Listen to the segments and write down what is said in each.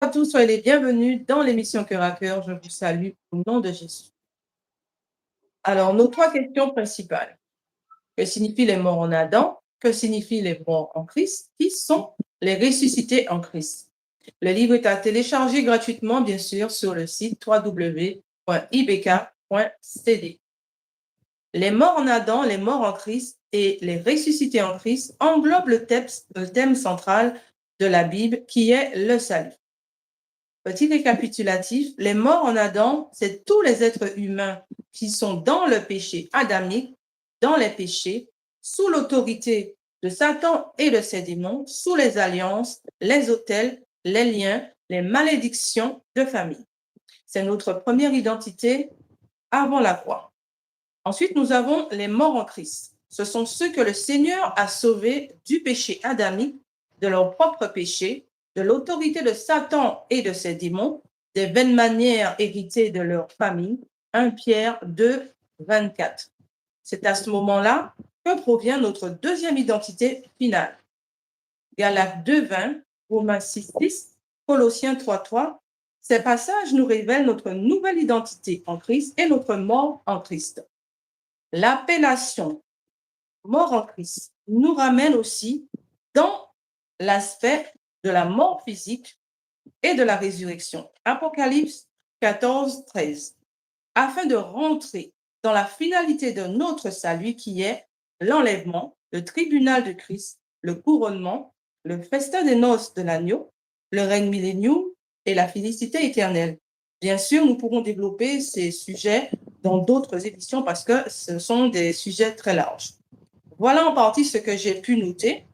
à tous, soyez les bienvenus dans l'émission Cœur à Cœur. Je vous salue au nom de Jésus. Alors, nos trois questions principales. Que signifient les morts en Adam? Que signifient les morts en Christ? Qui sont les ressuscités en Christ? Le livre est à télécharger gratuitement, bien sûr, sur le site www.ibk.cd. Les morts en Adam, les morts en Christ et les ressuscités en Christ englobent le thème central de la Bible qui est le salut. Petit récapitulatif, les morts en Adam, c'est tous les êtres humains qui sont dans le péché adamique, dans les péchés, sous l'autorité de Satan et de ses démons, sous les alliances, les autels, les liens, les malédictions de famille. C'est notre première identité avant la croix. Ensuite, nous avons les morts en Christ. Ce sont ceux que le Seigneur a sauvés du péché adamique, de leur propre péché, de l'autorité de Satan et de ses démons, des vaines manières héritées de leur famille. 1 Pierre 2, 24. C'est à ce moment-là que provient notre deuxième identité finale. Galates 2, 20, Romains 6, 10, Colossiens 3, 3. Ces passages nous révèlent notre nouvelle identité en Christ et notre mort en Christ. L'appellation mort en Christ nous ramène aussi dans l'aspect de la mort physique et de la résurrection. Apocalypse 14, 13. Afin de rentrer dans la finalité de notre salut qui est l'enlèvement, le tribunal de Christ, le couronnement, le festin des noces de l'agneau, le règne millénium et la félicité éternelle. Bien sûr, nous pourrons développer ces sujets dans d'autres éditions parce que ce sont des sujets très larges. Voilà en partie ce que j'ai pu noter.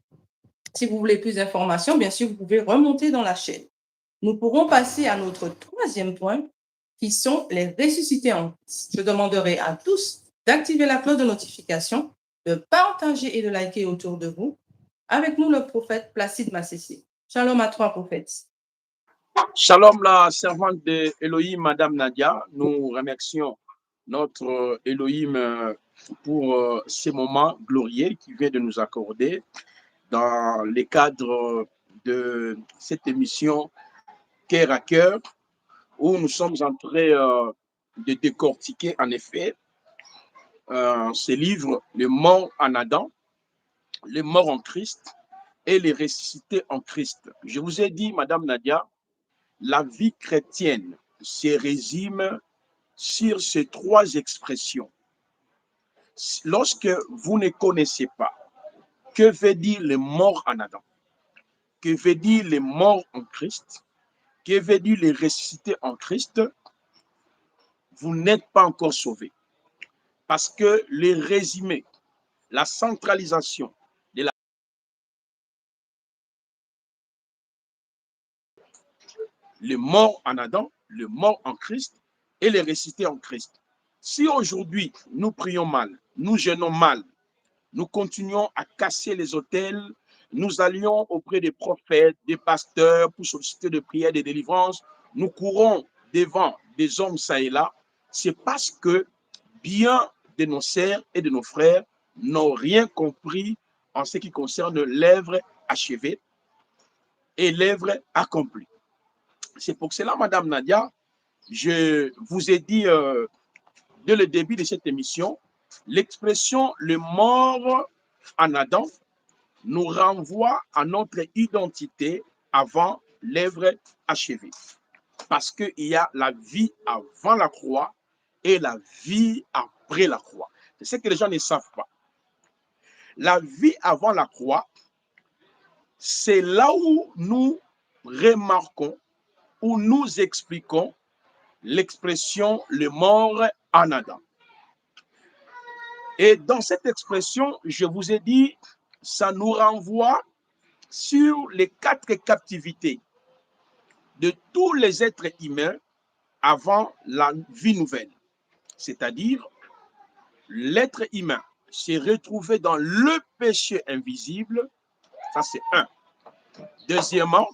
Si vous voulez plus d'informations, bien sûr, vous pouvez remonter dans la chaîne. Nous pourrons passer à notre troisième point, qui sont les ressuscités en Christ. Je demanderai à tous d'activer la cloche de notification, de partager et de liker autour de vous. Avec nous, le prophète Placide Massessi. Shalom à toi, prophète. Shalom, la servante de Elohim, Madame Nadia. Nous remercions notre Elohim pour ces moments glorieux qu'il vient de nous accorder dans le cadre de cette émission Cœur à Cœur, où nous sommes en train de décortiquer en effet ces livres, les morts en Adam, les morts en Christ et les ressuscités en Christ. Je vous ai dit, Madame Nadia, la vie chrétienne se résume sur ces trois expressions. Lorsque vous ne connaissez pas que veut dire les morts en Adam, que veut dire les morts en Christ, que veut dire les ressuscités en Christ, vous n'êtes pas encore sauvé. Parce que le résumé, la centralisation de la les morts en Adam, les morts en Christ et les ressuscités en Christ. Si aujourd'hui nous prions mal, nous jeûnons mal, nous continuons à casser les autels, nous allions auprès des prophètes, des pasteurs pour solliciter des prières, des délivrances, nous courons devant des hommes ça et là, c'est parce que bien de nos sœurs et de nos frères n'ont rien compris en ce qui concerne l'œuvre achevée et l'œuvre accomplie. C'est pour cela, Madame Nadia, je vous ai dit dès le début de cette émission, l'expression « le mort en Adam » nous renvoie à notre identité avant l'œuvre achevée. Parce qu'il y a la vie avant la croix et la vie après la croix. C'est ce que les gens ne savent pas. La vie avant la croix, c'est là où nous remarquons, où nous expliquons l'expression « le mort en Adam ». Et dans cette expression, je vous ai dit, ça nous renvoie sur les 4 captivités de tous les êtres humains avant la vie nouvelle. C'est-à-dire, l'être humain s'est retrouvé dans le péché invisible, ça c'est un. Deuxièmement,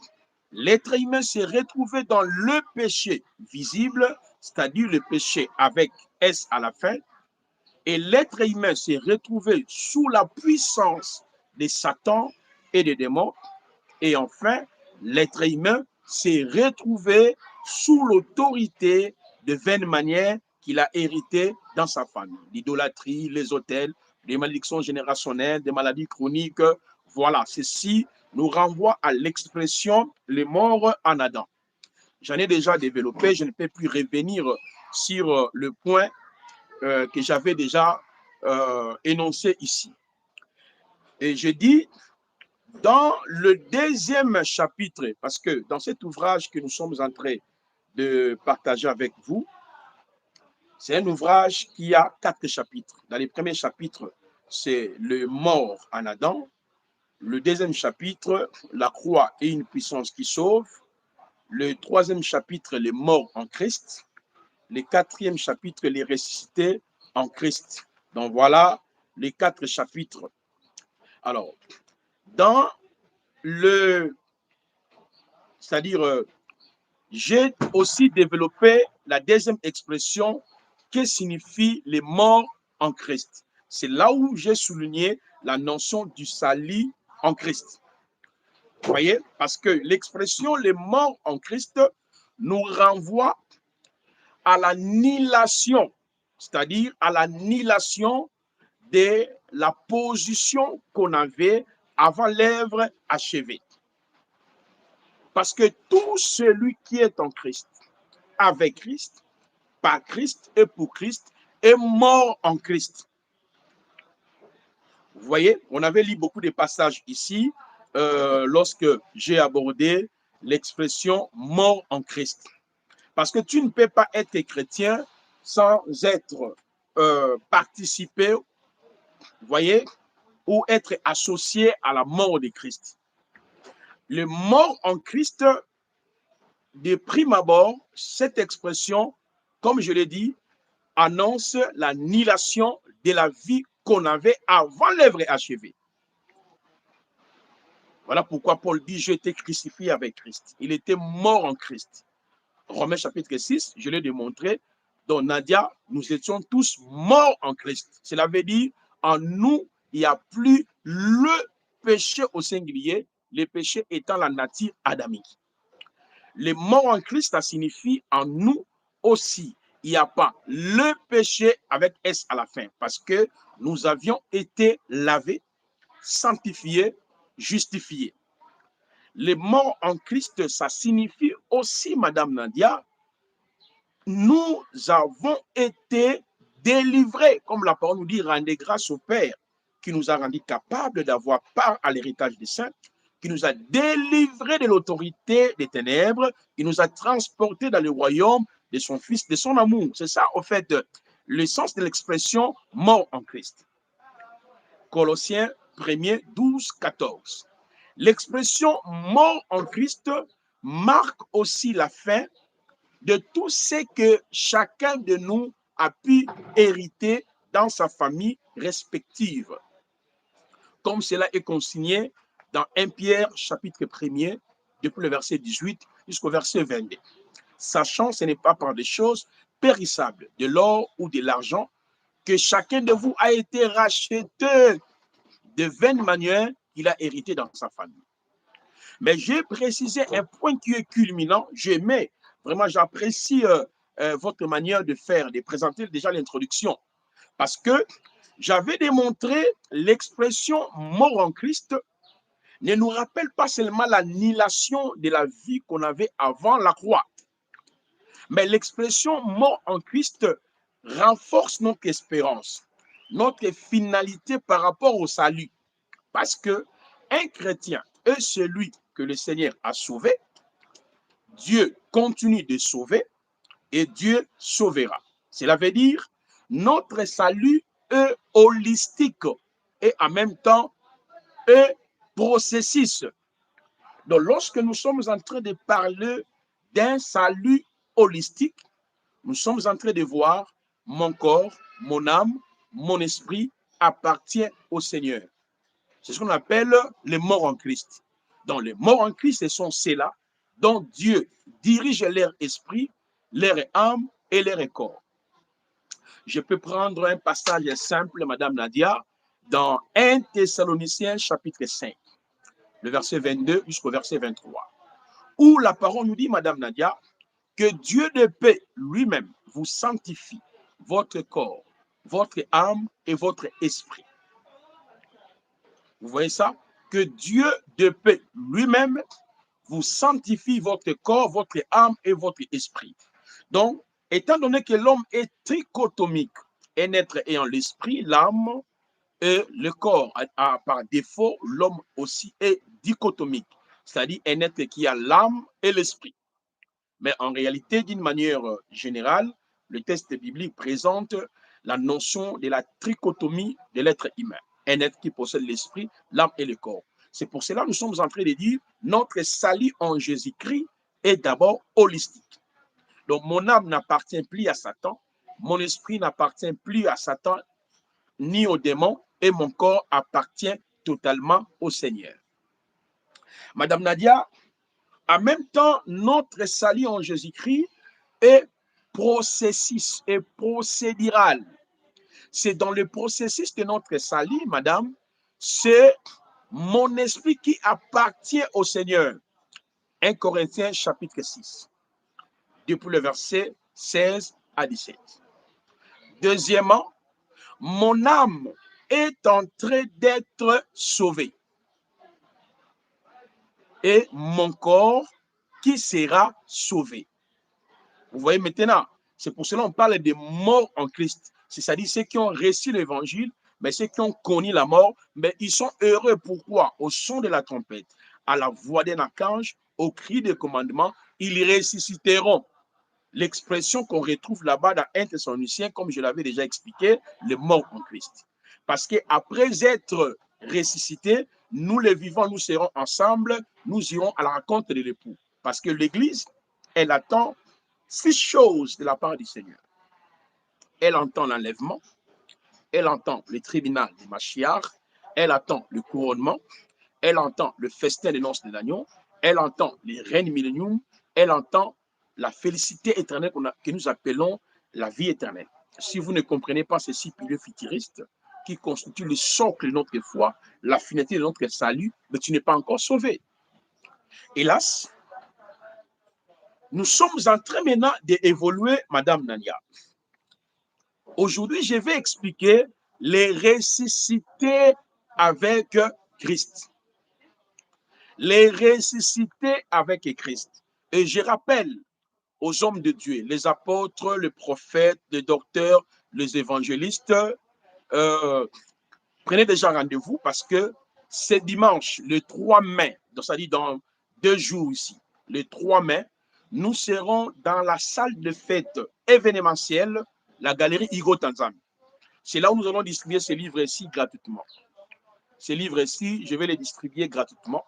l'être humain s'est retrouvé dans le péché visible, c'est-à-dire le péché avec S à la fin, et l'être humain s'est retrouvé sous la puissance de Satan et des démons, et enfin, l'être humain s'est retrouvé sous l'autorité de vaines manières qu'il a héritées dans sa famille. L'idolâtrie, les autels, les malédictions générationnelles, des maladies chroniques. Voilà, ceci nous renvoie à l'expression « les morts en Adam ». J'en ai déjà développé, je ne peux plus revenir sur le point que j'avais déjà énoncé ici. Et je dis, dans le deuxième chapitre, parce que dans cet ouvrage que nous sommes en train de partager avec vous, c'est un ouvrage qui a 4 chapitres. Dans les premiers chapitres, c'est le mort en Adam. Le deuxième chapitre, la croix et une puissance qui sauve. Le troisième chapitre, les morts en Christ. Le quatrième chapitre, les ressuscités en Christ. Donc voilà les 4 chapitres. Alors, dans le, c'est-à-dire, j'ai aussi développé la deuxième expression que signifie les morts en Christ. C'est là où j'ai souligné la notion du salut en Christ. Vous voyez, parce que l'expression les morts en Christ nous renvoie à l'annihilation, c'est-à-dire à l'annihilation de la position qu'on avait avant l'œuvre achevée. Parce que tout celui qui est en Christ, avec Christ, par Christ et pour Christ, est mort en Christ. Vous voyez, on avait lu beaucoup de passages ici lorsque j'ai abordé l'expression mort en Christ. Parce que tu ne peux pas être chrétien sans être participé, vous voyez, ou être associé à la mort de Christ. Le mort en Christ, de prime abord, cette expression, comme je l'ai dit, annonce l'annihilation de la vie qu'on avait avant l'œuvre achevée. Voilà pourquoi Paul dit, j'ai été crucifié avec Christ. Il était mort en Christ. Romains chapitre 6, je l'ai démontré, dans Nadia, nous étions tous morts en Christ. Cela veut dire, en nous, il n'y a plus le péché au singulier, le péché étant la nature adamique. Les morts en Christ, ça signifie en nous aussi. Il n'y a pas le péché avec S à la fin, parce que nous avions été lavés, sanctifiés, justifiés. Les morts en Christ, ça signifie aussi, Madame Nadia, nous avons été délivrés, comme la parole nous dit, rendez grâce au Père, qui nous a rendus capables d'avoir part à l'héritage des saints, qui nous a délivrés de l'autorité des ténèbres, qui nous a transportés dans le royaume de son Fils, de son amour. C'est ça, au fait, le sens de l'expression mort en Christ. Colossiens 1er, 12, 14. L'expression mort en Christ marque aussi la fin de tout ce que chacun de nous a pu hériter dans sa famille respective. Comme cela est consigné dans 1 Pierre chapitre 1er, depuis le verset 18 jusqu'au verset 22. Sachant, ce n'est pas par des choses périssables, de l'or ou de l'argent, que chacun de vous a été racheté de vaines manières qu'il a hérité dans sa famille. Mais j'ai précisé un point qui est culminant. J'aimais, vraiment, j'apprécie votre manière de faire, de présenter déjà l'introduction. Parce que j'avais démontré l'expression mort en Christ ne nous rappelle pas seulement l'annihilation de la vie qu'on avait avant la croix. Mais l'expression mort en Christ renforce notre espérance, notre finalité par rapport au salut. Parce que un chrétien est celui que le Seigneur a sauvé, Dieu continue de sauver et Dieu sauvera. Cela veut dire notre salut est holistique et en même temps est processus. Donc lorsque nous sommes en train de parler d'un salut holistique, nous sommes en train de voir mon corps, mon âme, mon esprit appartient au Seigneur. C'est ce qu'on appelle les morts en Christ. Donc les morts en Christ, ce sont ceux-là dont Dieu dirige leur esprit, leur âme et leur corps. Je peux prendre un passage simple, Madame Nadia, dans 1 Thessaloniciens chapitre 5, le verset 22 jusqu'au verset 23, où la parole nous dit, Madame Nadia, que Dieu de paix lui-même vous sanctifie votre corps, votre âme et votre esprit. Vous voyez ça? Que Dieu de paix lui-même vous sanctifie votre corps, votre âme et votre esprit. Donc, étant donné que l'homme est trichotomique, un être ayant l'esprit, l'âme et le corps, par défaut, l'homme aussi est dichotomique, c'est-à-dire un être qui a l'âme et l'esprit. Mais en réalité, d'une manière générale, le texte biblique présente la notion de la trichotomie de l'être humain, un être qui possède l'esprit, l'âme et le corps. C'est pour cela que nous sommes en train de dire notre salut en Jésus-Christ est d'abord holistique. Donc, mon âme n'appartient plus à Satan, mon esprit n'appartient plus à Satan ni aux démons, et mon corps appartient totalement au Seigneur. Madame Nadia, en même temps, notre salut en Jésus-Christ est processus et procédural. C'est dans le processus de notre salut, madame, c'est mon esprit qui appartient au Seigneur. 1 Corinthiens chapitre 6, depuis le verset 16 à 17. Deuxièmement, mon âme est en train d'être sauvée. Et mon corps qui sera sauvé. Vous voyez maintenant, c'est pour cela qu'on parle des morts en Christ. C'est-à-dire ceux qui ont reçu l'évangile, mais ceux qui ont connu la mort, mais ils sont heureux. Pourquoi? Au son de la trompette, à la voix d'un archange, au cri des commandements, ils ressusciteront. L'expression qu'on retrouve là-bas dans 1 Thessaloniciens, comme je l'avais déjà expliqué, les morts en Christ. Parce qu'après être ressuscités, nous les vivants, nous serons ensemble, nous irons à la rencontre de l'époux. Parce que l'Église, elle attend 6 choses de la part du Seigneur. Elle entend l'enlèvement, elle entend le tribunal de Machiach, elle attend le couronnement, elle entend le festin des noces de l'agneau, elle entend les règnes millénium, elle entend la félicité éternelle que nous appelons la vie éternelle. Si vous ne comprenez pas ces 6 piliers futuristes qui constituent le socle de notre foi, la finalité de notre salut, mais tu n'es pas encore sauvé. Hélas, nous sommes en train maintenant d'évoluer, Madame Nania. Aujourd'hui, je vais expliquer les ressuscités avec Christ. Les ressuscités avec Christ. Et je rappelle aux hommes de Dieu, les apôtres, les prophètes, les docteurs, les évangélistes, prenez déjà rendez-vous parce que c'est dimanche, le 3 mai, c'est-à-dire dans 2 jours ici, le 3 mai, nous serons dans la salle de fête événementielle, la galerie Igo Tanzanie. C'est là où nous allons distribuer ces livres-ci gratuitement. Ces livres-ci, je vais les distribuer gratuitement.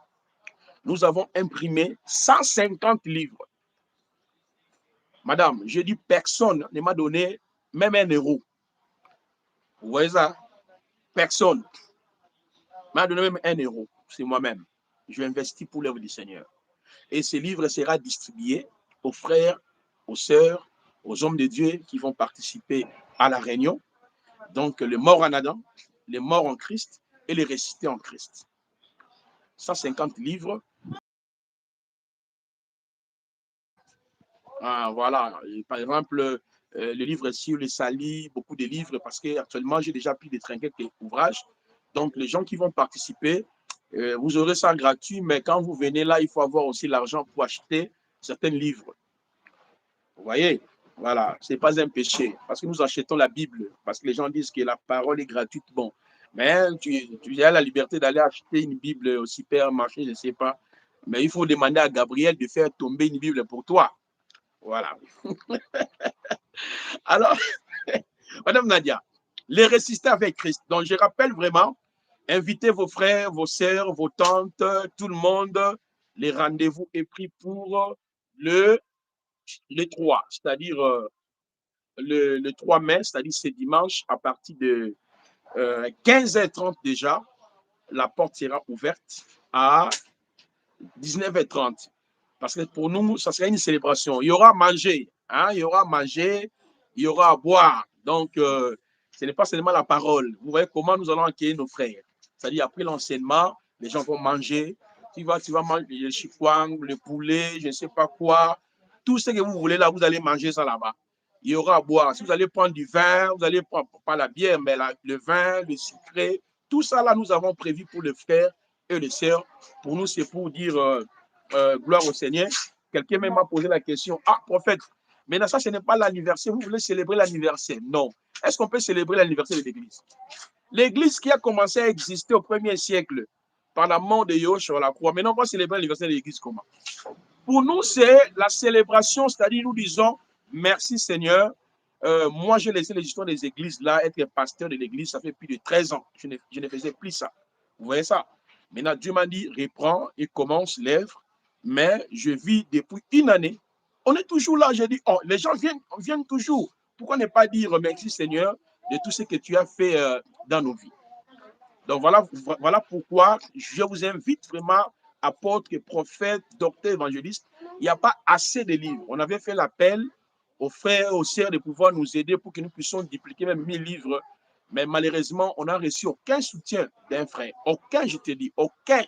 Nous avons imprimé 150 livres. Madame, je dis personne ne m'a donné même 1 euro. Vous voyez ça? Personne m'a donné même 1 euro. C'est moi-même. Je investis pour l'œuvre du Seigneur. Et ce livre sera distribué aux frères, aux sœurs, aux hommes de Dieu qui vont participer à la réunion. Donc, les morts en Adam, les morts en Christ et les ressuscités en Christ. 150 livres. Ah, voilà. Et par exemple, le livre sur le salut, beaucoup de livres, parce qu'actuellement, j'ai déjà pris des trinquettes et ouvrages. Donc, les gens qui vont participer, vous aurez ça gratuit, mais quand vous venez là, il faut avoir aussi l'argent pour acheter certains livres. Vous voyez? Voilà, ce n'est pas un péché, parce que nous achetons la Bible, parce que les gens disent que la parole est gratuite. Bon, mais tu as la liberté d'aller acheter une Bible au supermarché, je ne sais pas. Mais il faut demander à Gabriel de faire tomber une Bible pour toi. Voilà. Alors, Madame Nadia, les ressuscités avec Christ. Donc, je rappelle vraiment, invitez vos frères, vos sœurs, vos tantes, tout le monde. Les rendez-vous est pris pour le 3, c'est-à-dire le 3 mai, c'est-à-dire ce dimanche, à partir de 15h30 déjà, la porte sera ouverte à 19h30. Parce que pour nous, ça sera une célébration. Il y aura à manger, hein? Il y aura à manger, il y aura à boire. Donc, ce n'est pas seulement la parole. Vous voyez comment nous allons accueillir nos frères. C'est-à-dire, après l'enseignement, les gens vont manger, Tu vas manger le chikwang, le poulet, je ne sais pas quoi. Tout ce que vous voulez là, vous allez manger ça là-bas. Il y aura à boire. Si vous allez prendre du vin, vous allez prendre, pas la bière, mais le vin, le sucré, tout ça là, nous avons prévu pour le frère et les sœurs. Pour nous, c'est pour dire gloire au Seigneur. Quelqu'un même m'a posé la question, ah, prophète, maintenant ça, ce n'est pas l'anniversaire, vous voulez célébrer l'anniversaire? Non. Est-ce qu'on peut célébrer l'anniversaire de l'Église? L'Église qui a commencé à exister au 1er siècle par la mort de Yosh sur la croix, maintenant on va célébrer l'anniversaire de l'Église comment? Pour nous, c'est la célébration, c'est-à-dire nous disons, merci Seigneur, moi j'ai laissé les histoires des églises là, être pasteur de l'église, ça fait plus de 13 ans, je ne faisais plus ça. Vous voyez ça? Maintenant, Dieu m'a dit, reprends et commence l'œuvre, mais je vis depuis une année. On est toujours là, j'ai dit, oh, les gens viennent toujours. Pourquoi ne pas dire merci Seigneur de tout ce que tu as fait dans nos vies? Donc voilà pourquoi je vous invite vraiment, apôtres, prophètes, docteurs, évangélistes. Il n'y a pas assez de livres. On avait fait l'appel aux frères, aux sœurs de pouvoir nous aider pour que nous puissions dupliquer même 1000 livres. Mais malheureusement, on n'a reçu aucun soutien d'un frère. Aucun, je te dis, aucun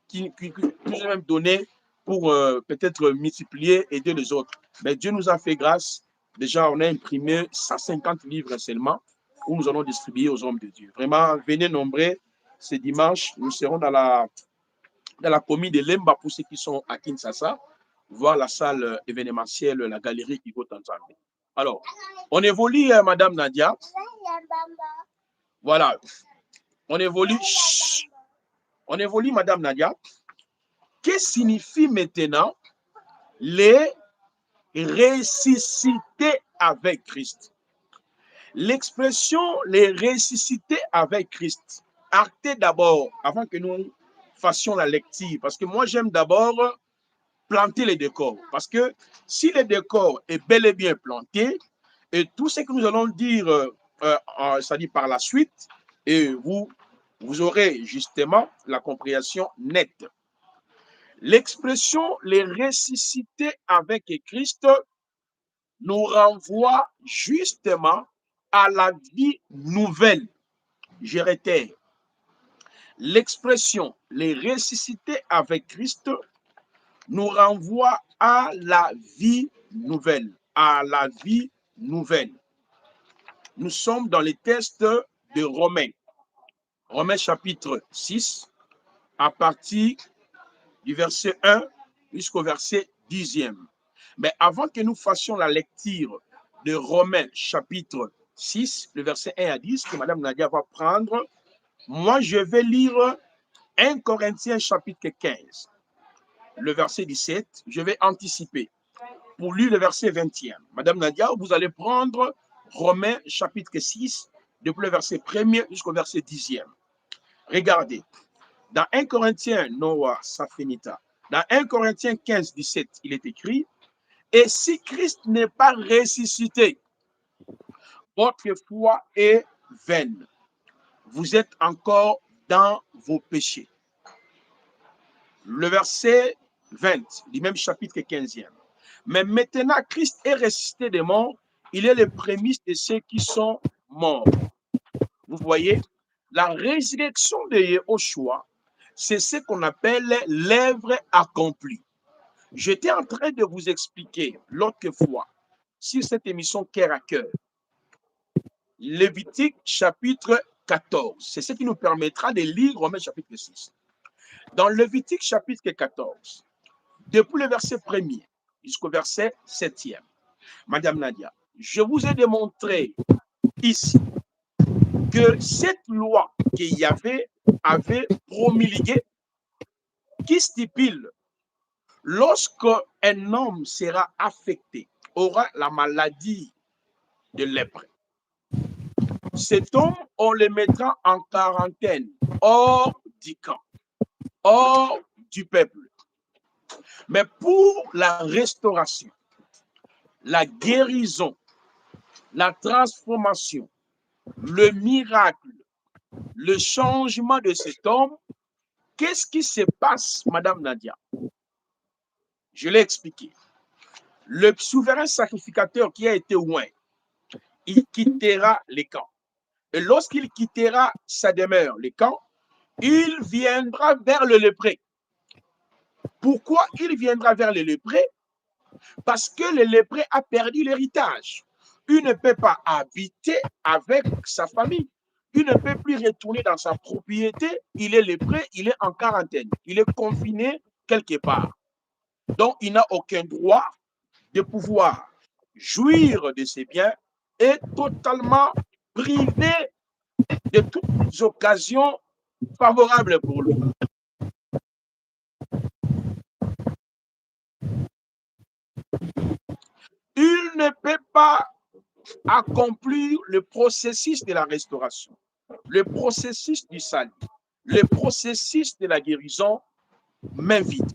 qui nous a même donné pour peut-être multiplier, aider les autres. Mais Dieu nous a fait grâce. Déjà, on a imprimé 150 livres seulement où nous allons distribuer aux hommes de Dieu. Vraiment, venez nombreux. Ce dimanche, nous serons dans la commune de Lemba pour ceux qui sont à Kinshasa, voir la salle événementielle, la galerie Igo Tanzanie. Alors, on évolue, Madame Nadia. Voilà. On évolue, Madame Nadia. Que signifie maintenant les ressuscités avec Christ? L'expression les ressuscités avec Christ, actez d'abord, avant que nous fassions la lecture, parce que moi j'aime d'abord planter les décors, parce que si le décor est bel et bien planté, et tout ce que nous allons dire, c'est-à-dire par la suite, et vous aurez justement la compréhension nette. L'expression les ressuscités avec Christ nous renvoie justement à la vie nouvelle. Je réitère, l'expression les ressuscités avec Christ nous renvoie à la vie nouvelle, à la vie nouvelle. Nous sommes dans les textes de Romains, Romains chapitre 6, à partir du verset 1 jusqu'au verset 10e. Mais avant que nous fassions la lecture de Romains chapitre 6, le verset 1 à 10, que Mme Nadia va prendre, moi je vais lire 1 Corinthiens chapitre 15, le verset 17, je vais anticiper pour lire le verset 20e. Mme Nadia, vous allez prendre Romains chapitre 6, depuis le verset 1er jusqu'au verset 10e. Regardez, dans 1 Corinthiens, Noah Safenita, dans 1 Corinthiens 15, 17, il est écrit, et si Christ n'est pas ressuscité, votre foi est vaine. Vous êtes encore dans vos péchés. Le verset 20, du même chapitre 15e. Mais maintenant, Christ est ressuscité des morts, il est le prémisse de ceux qui sont morts. Vous voyez, la résurrection de Yehoshua, c'est ce qu'on appelle l'œuvre accomplie. J'étais en train de vous expliquer l'autre fois, sur cette émission Cœur à cœur, Lévitique chapitre 14. C'est ce qui nous permettra de lire Romains chapitre 6. Dans Lévitique chapitre 14, depuis le verset 1er jusqu'au verset 7e, Madame Nadia, je vous ai démontré ici que cette loi qu'il y avait promulguée, qui stipule lorsqu'un homme sera affecté, aura la maladie de lèpre, cet homme, on le mettra en quarantaine, hors du camp, hors du peuple. Mais pour la restauration, la guérison, la transformation, le miracle, le changement de cet homme, qu'est-ce qui se passe, Madame Nadia? Je l'ai expliqué. Le souverain sacrificateur qui a été oint, il quittera les camps. Et lorsqu'il quittera sa demeure, les camps, il viendra vers le lépré. Pourquoi il viendra vers le lépré? Parce que le lépré a perdu l'héritage. Il ne peut pas habiter avec sa famille. Il ne peut plus retourner dans sa propriété. Il est lépré, il est en quarantaine. Il est confiné quelque part. Donc, il n'a aucun droit de pouvoir jouir de ses biens et totalement privé de toutes occasions favorables pour lui. Il ne peut pas accomplir le processus de la restauration, le processus du salut, le processus de la guérison, main vide.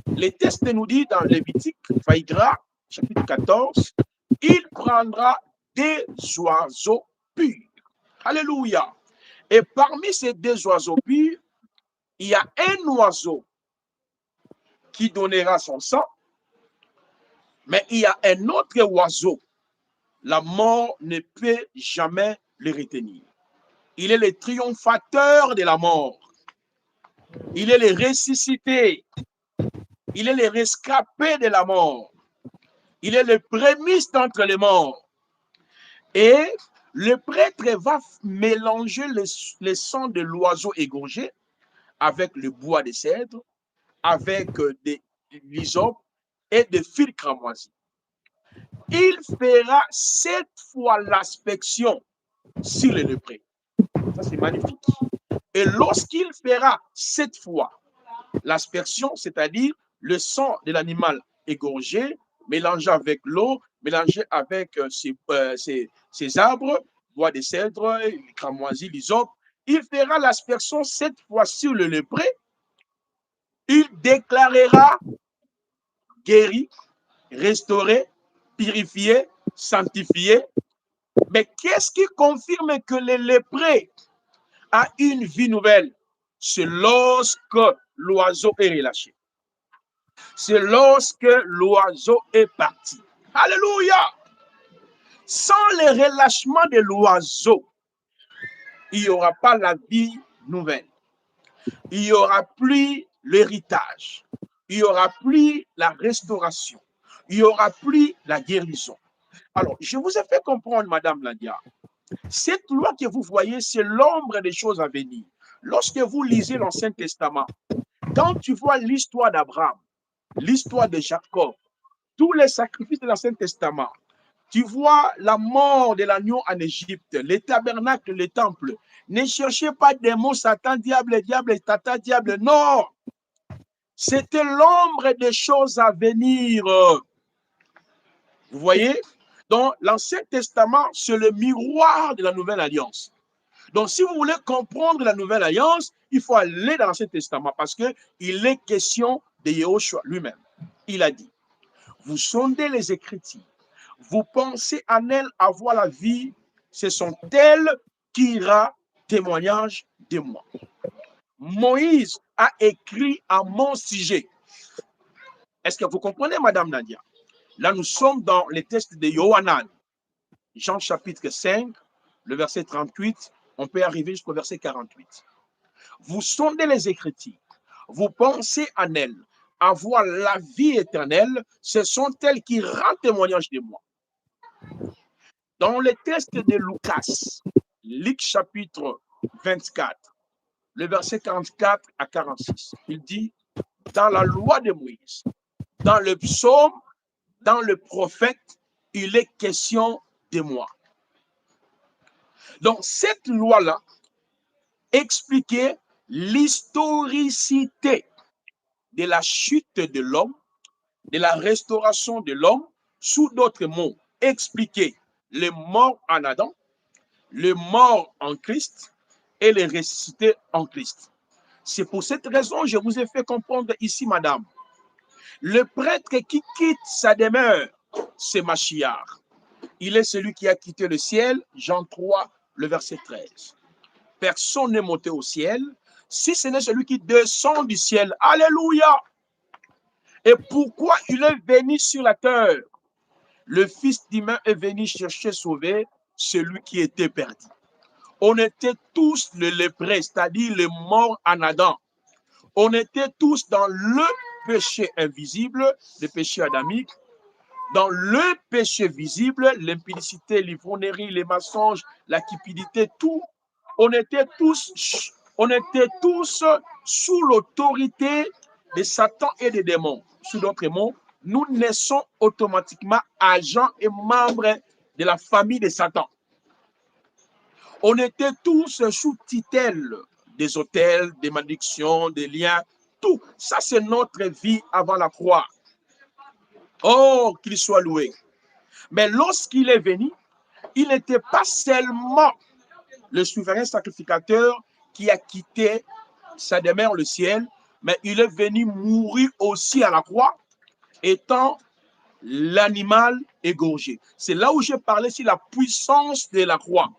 Le texte nous dit dans Lévitique, Vaïgra, chapitre 14, il prendra des oiseaux purs. Alléluia. Et parmi ces deux oiseaux purs, il y a un oiseau qui donnera son sang, mais il y a un autre oiseau. La mort ne peut jamais le retenir. Il est le triomphateur de la mort. Il est le ressuscité. Il est le rescapé de la mort. Il est le prémisse d'entre les morts. Et le prêtre va mélanger le sang de l'oiseau égorgé avec le bois de cèdre, avec des l'hysope et des fils cramoisis. Il fera 7 fois l'inspection sur le lépreux. Ça, c'est magnifique. Et lorsqu'il fera 7 fois l'aspersion, c'est-à-dire le sang de l'animal égorgé, mélangé avec l'eau, mélangé avec ces arbres, bois de cèdre, cramoisi, l'hysope, il fera l'aspersion 7 fois sur le lépreux. Il déclarera guéri, restauré, purifié, sanctifié. Mais qu'est-ce qui confirme que le lépreux a une vie nouvelle? C'est lorsque l'oiseau est relâché. C'est lorsque l'oiseau est parti. Alléluia! Sans le relâchement de l'oiseau, il n'y aura pas la vie nouvelle. Il n'y aura plus l'héritage. Il n'y aura plus la restauration. Il n'y aura plus la guérison. Alors, je vous ai fait comprendre, Madame Nadia, cette loi que vous voyez, c'est l'ombre des choses à venir. Lorsque vous lisez l'Ancien Testament, quand tu vois l'histoire d'Abraham, l'histoire de Jacob, tous les sacrifices de l'Ancien Testament, tu vois la mort de l'agneau en Égypte, les tabernacles, les temples. Ne cherchez pas des mots Satan, diable, diable, tata, diable. Non! C'était l'ombre des choses à venir. Vous voyez? Donc, l'Ancien Testament, c'est le miroir de la Nouvelle Alliance. Donc, si vous voulez comprendre la Nouvelle Alliance, il faut aller dans l'Ancien Testament parce qu'il est question de Yahushua lui-même. Il a dit, vous sondez les Écritures, vous pensez en elles avoir la vie, ce sont elles qui ira témoignage de moi. Moïse a écrit à mon sujet. Est-ce que vous comprenez, Madame Nadia? Là, nous sommes dans les textes de Yohanan, Jean chapitre 5, le verset 38, on peut arriver jusqu'au verset 48. Vous sondez les Écritures, vous pensez en elles avoir la vie éternelle, ce sont elles qui rendent témoignage de moi. Dans le texte de Luc chapitre 24, le verset 44 à 46, il dit, dans la loi de Moïse, dans le psaume, dans le prophète, il est question de moi. Donc, cette loi-là expliquait l'historicité de la chute de l'homme, de la restauration de l'homme, sous d'autres mots, expliquer les morts en Adam, les morts en Christ et les ressuscités en Christ. C'est pour cette raison que je vous ai fait comprendre ici, madame. Le prêtre qui quitte sa demeure, c'est Machiach. Il est celui qui a quitté le ciel, Jean 3, le verset 13. Personne n'est monté au ciel, si ce n'est celui qui descend du ciel. Alléluia! Et pourquoi il est venu sur la terre? Le Fils d'humain est venu chercher sauver celui qui était perdu. On était tous les lépreux, c'est-à-dire les morts en Adam. On était tous dans le péché invisible, le péché adamique, dans le péché visible, l'impudicité, l'ivrognerie, les mensonges, la cupidité, tout. On était tous sous l'autorité de Satan et des démons. Sous d'autres mots, nous naissons automatiquement agents et membres de la famille de Satan. On était tous sous tutelle des hôtels, des malédictions, des liens, tout. Ça, c'est notre vie avant la croix. Oh, qu'il soit loué. Mais lorsqu'il est venu, il n'était pas seulement le souverain sacrificateur qui a quitté sa demeure le ciel, mais il est venu mourir aussi à la croix, étant l'animal égorgé. C'est là où j'ai parlé sur la puissance de la croix.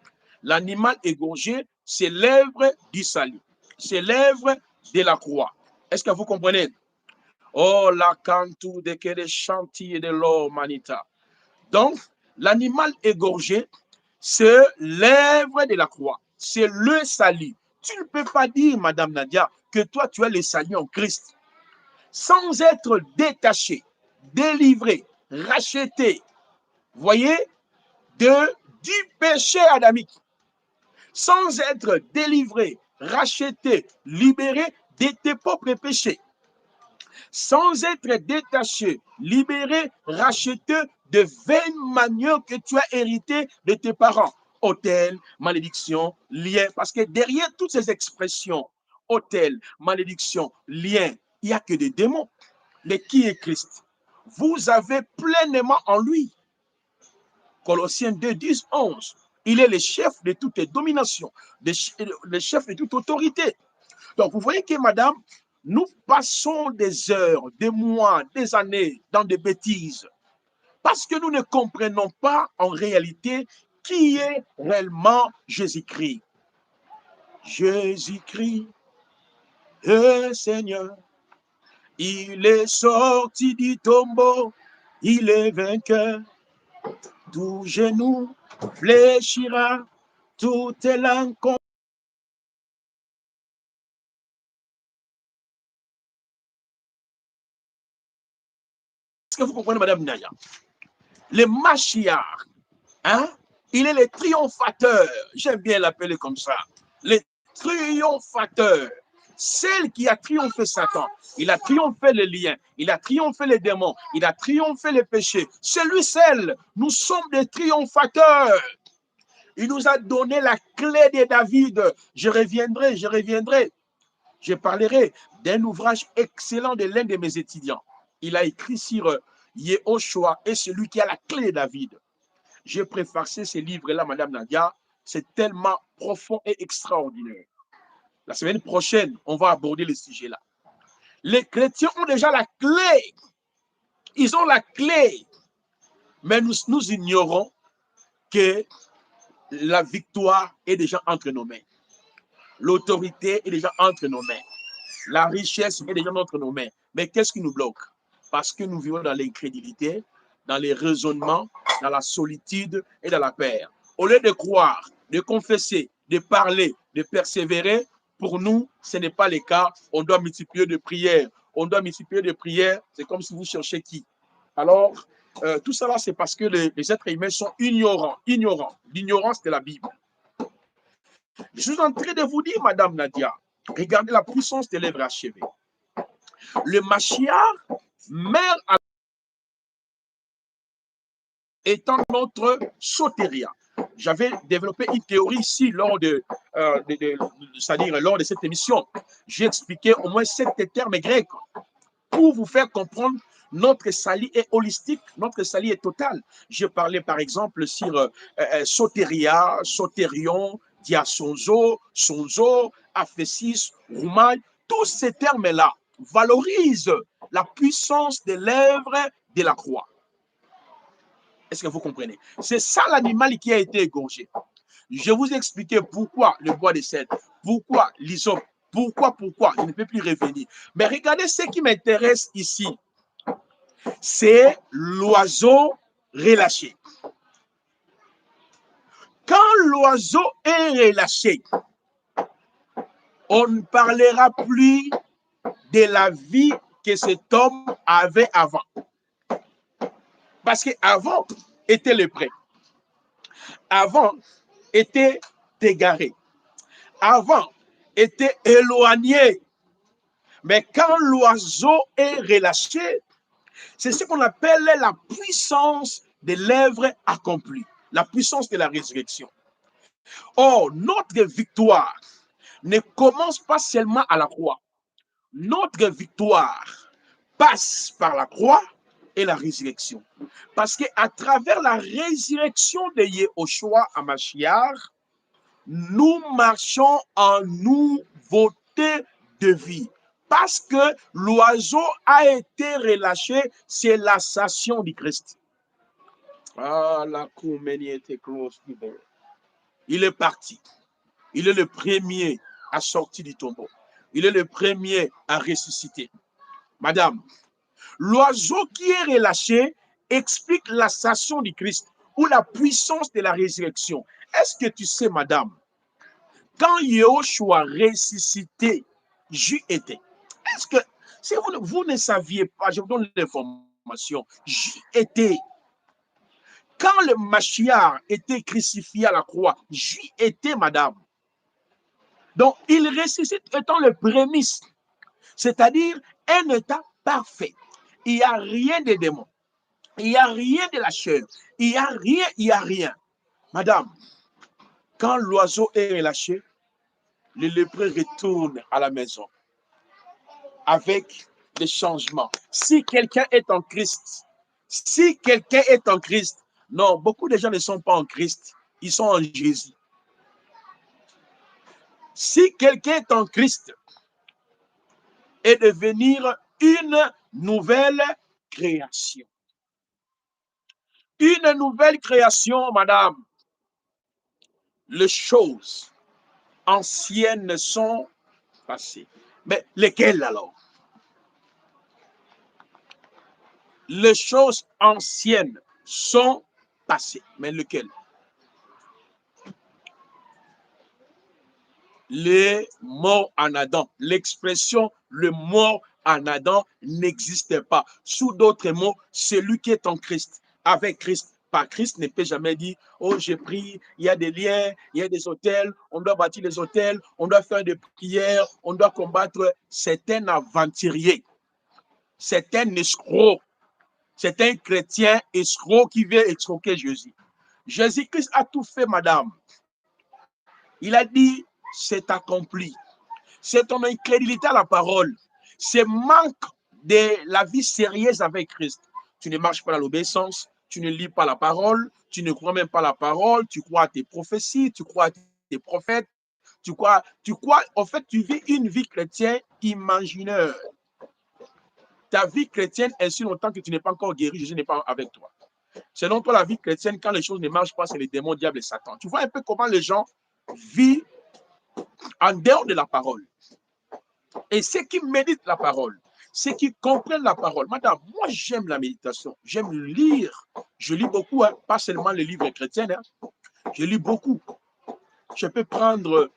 L'animal égorgé, c'est l'œuvre du salut. C'est l'œuvre de la croix. Est-ce que vous comprenez? Oh, la cantou de que des chantiers de l'or manita. Donc, l'animal égorgé, c'est l'œuvre de la croix. C'est le salut. Tu ne peux pas dire, Madame Nadia, que toi, tu as le salut en Christ sans être détaché, délivré, racheté, voyez, du péché adamique, sans être délivré, racheté, libéré de tes propres péchés, sans être détaché, libéré, racheté de vaines manières que tu as héritées de tes parents. Autel, malédiction, lien. Parce que derrière toutes ces expressions, autel, malédiction, lien, il n'y a que des démons. Mais qui est Christ? Vous avez pleinement en lui. Colossiens 2, 10, 11. Il est le chef de toute domination, le chef de toute autorité. Donc, vous voyez que, madame, nous passons des heures, des mois, des années dans des bêtises parce que nous ne comprenons pas en réalité qui est réellement Jésus-Christ. Jésus-Christ, le Seigneur, il est sorti du tombeau, il est vainqueur. Tout genou fléchira, toute langue. Est-ce que vous comprenez, Madame Naya? Le Mashiach, hein? Il est le triomphateur. J'aime bien l'appeler comme ça. Le triomphateur. Celle qui a triomphé Satan. Il a triomphé les liens. Il a triomphé les démons. Il a triomphé les péchés. C'est lui seul. Nous sommes des triomphateurs. Il nous a donné la clé de David. Je reviendrai, je reviendrai. Je parlerai d'un ouvrage excellent de l'un de mes étudiants. Il a écrit sur Yehoshua et celui qui a la clé de David. J'ai préfacé ces livres-là, Madame Nadia. C'est tellement profond et extraordinaire. La semaine prochaine, on va aborder le sujet-là. Les chrétiens ont déjà la clé. Ils ont la clé. Mais nous ignorons que la victoire est déjà entre nos mains. L'autorité est déjà entre nos mains. La richesse est déjà entre nos mains. Mais qu'est-ce qui nous bloque? Parce que nous vivons dans l'incrédulité, dans les raisonnements, dans la solitude et dans la peur. Au lieu de croire, de confesser, de parler, de persévérer, pour nous, ce n'est pas le cas. On doit multiplier de prières. On doit multiplier de prières. C'est comme si vous cherchez qui? Alors, tout cela, c'est parce que les êtres humains sont ignorants. L'ignorance de la Bible. Je suis en train de vous dire, Madame Nadia, regardez la puissance des lèvres achevées. Le Mashiach meurt étant notre sotéria. J'avais développé une théorie ici lors c'est-à-dire lors de cette émission. J'ai expliqué au moins 7 termes grecs pour vous faire comprendre notre salut est holistique, notre salut est total. J'ai parlé par exemple sur sotéria, sotérion, diasonzo, sonzo, aphésis, roumaille. Tous ces termes-là valorisent la puissance de l'œuvre de la croix. Est-ce que vous comprenez? C'est ça l'animal qui a été égorgé. Je vous ai expliqué pourquoi le bois de cèdre, pourquoi l'hysope, pourquoi, je ne peux plus revenir. Mais regardez ce qui m'intéresse ici. C'est l'oiseau relâché. quand l'oiseau est relâché, on ne parlera plus de la vie que cet homme avait avant. Parce qu'avant était le prêt. Avant était égaré. Avant était éloigné. Mais quand l'oiseau est relâché, c'est ce qu'on appelle la puissance de l'œuvre accomplie, la puissance de la résurrection. Or, notre victoire ne commence pas seulement à la croix. Notre victoire passe par la croix et la résurrection. Parce qu'à travers la résurrection de Yehoshua HaMashiach, nous marchons en nouveauté de vie. Parce que l'oiseau a été relâché, c'est la station du Christ. Ah, la était close. Il est parti. Il est le premier à sortir du tombeau. Il est le premier à ressusciter. Madame, l'oiseau qui est relâché explique la station du Christ ou la puissance de la résurrection. Est-ce que tu sais, madame, quand Yehoshua ressuscité, j'y étais. Est-ce que si vous ne saviez pas, je vous donne l'information, j'y étais. Quand le Mashiach était crucifié à la croix, j'y étais, madame. Donc, il ressuscite étant le prémisse, c'est-à-dire un état parfait. Il n'y a rien de démon. Il n'y a rien de la chair. Il n'y a rien, il n'y a rien. Madame, quand l'oiseau est relâché, le lépreux retourne à la maison avec des changements. Si quelqu'un est en Christ, si quelqu'un est en Christ, non, beaucoup de gens ne sont pas en Christ, ils sont en Jésus. Si quelqu'un est en Christ, est devenir une nouvelle création. Une nouvelle création, madame. Les choses anciennes sont passées. Mais lesquelles alors? Les choses anciennes sont passées. Mais lesquelles? Les morts en Adam. L'expression le mort en Adam n'existe pas. Sous d'autres mots, celui qui est en Christ, avec Christ, par Christ ne peut jamais dire, oh j'ai pris, il y a des liens, il y a des hôtels, on doit bâtir les hôtels, on doit faire des prières, on doit combattre. C'est un aventurier, c'est un escroc, c'est un chrétien escroc qui vient escroquer Jésus. Jésus-Christ a tout fait, madame. Il a dit, c'est accompli. C'est ton incrédulité à la parole. C'est manque de la vie sérieuse avec Christ. Tu ne marches pas dans l'obéissance, tu ne lis pas la parole, tu ne crois même pas la parole, tu crois à tes prophéties, tu crois à tes prophètes, tu crois, en fait, tu vis une vie chrétienne imaginaire. Ta vie chrétienne, ainsi longtemps que tu n'es pas encore guéri, Jésus n'est pas avec toi. Selon toi, la vie chrétienne, quand les choses ne marchent pas, c'est les démons, diable et Satan. Tu vois un peu comment les gens vivent en dehors de la parole. Et ceux qui méditent la parole, ceux qui comprennent la parole. Madame, moi j'aime la méditation, j'aime lire. Je lis beaucoup, hein, pas seulement les livres chrétiens. Hein. Je lis beaucoup. Je peux prendre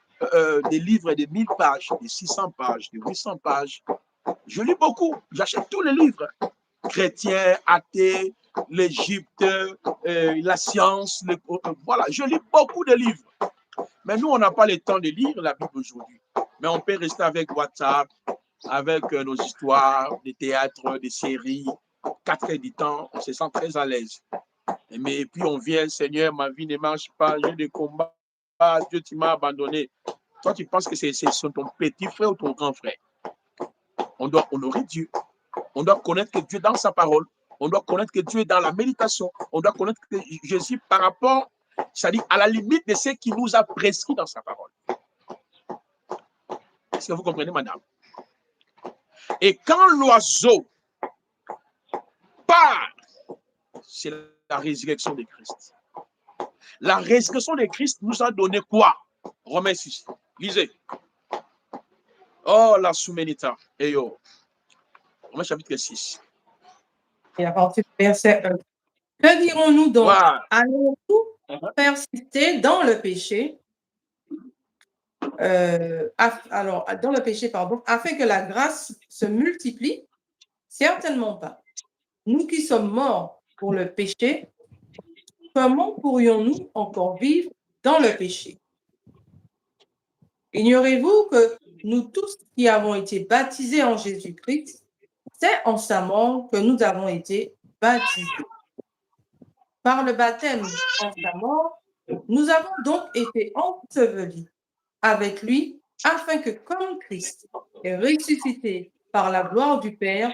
des livres de 1000 pages, de 600 pages, de 800 pages. Je lis beaucoup. J'achète tous les livres. Chrétiens, athées, l'Égypte, la science. Voilà, je lis beaucoup de livres. Mais nous, on n'a pas le temps de lire la Bible aujourd'hui. Mais on peut rester avec WhatsApp, avec nos histoires, des théâtres, des séries, 4 heures du temps, on se sent très à l'aise. Mais puis on vient, Seigneur, ma vie ne marche pas, j'ai des combats, Dieu, tu m'as abandonné. Toi, tu penses que c'est ton petit frère ou ton grand frère. On doit honorer Dieu. On doit connaître que Dieu est dans sa parole. On doit connaître que Dieu est dans la méditation. On doit connaître que Jésus par rapport, c'est-à-dire à la limite de ce qu'il nous a prescrit dans sa parole. Est-ce que vous comprenez, madame? Et quand l'oiseau part, c'est la résurrection de Christ. La résurrection de Christ nous a donné quoi? Romains 6. Lisez. Oh, la soumenita. Et yo. Romains chapitre 6. Et à partir du verset 1. Que dirons-nous donc? Wow. Allons-nous persister dans le péché? Alors, dans le péché, pardon, afin que la grâce se multiplie? Certainement pas. Nous qui sommes morts pour le péché, comment pourrions-nous encore vivre dans le péché? Ignorez-vous que nous tous qui avons été baptisés en Jésus-Christ, c'est en sa mort que nous avons été baptisés. Par le baptême en sa mort, nous avons donc été ensevelis avec lui, afin que comme Christ est ressuscité par la gloire du Père,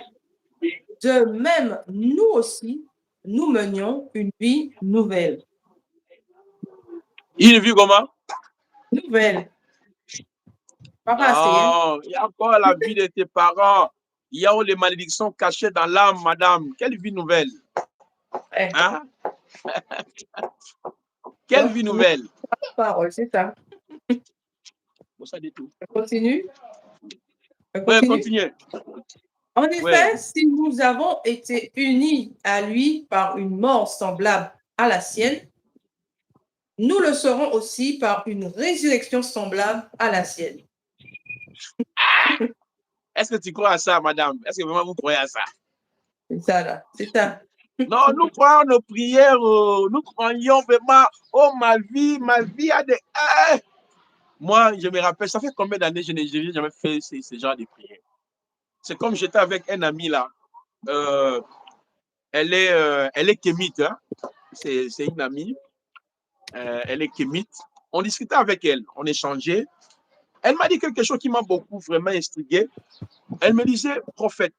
de même nous aussi, nous menions une vie nouvelle. Une vie comment? Nouvelle. Pas passé, hein? Non, il y a encore la vie de tes parents. Il y a les malédictions cachées dans l'âme, madame. Quelle vie nouvelle? Eh, Hein? Quelle vie nouvelle? parole, c'est ça. Bon, ça dit tout. Je continue. Je Ouais, continue. continuez. En effet, Ouais. si nous avons été unis à lui par une mort semblable à la sienne, nous le serons aussi par une résurrection semblable à la sienne. Est-ce que tu crois à ça, madame? Est-ce que vraiment vous croyez à ça? C'est ça, là. C'est ça. Non, nous croyons nos prières. Nous croyons vraiment, oh, ma vie a des... Moi, je me rappelle, ça fait combien d'années je n'ai jamais fait ce genre de prières. C'est comme j'étais avec un ami là. Elle est kémite. Hein? C'est une amie. Elle est kémite. On discutait avec elle, on échangeait. Elle m'a dit quelque chose qui m'a beaucoup vraiment intrigué. Elle me disait, prophète,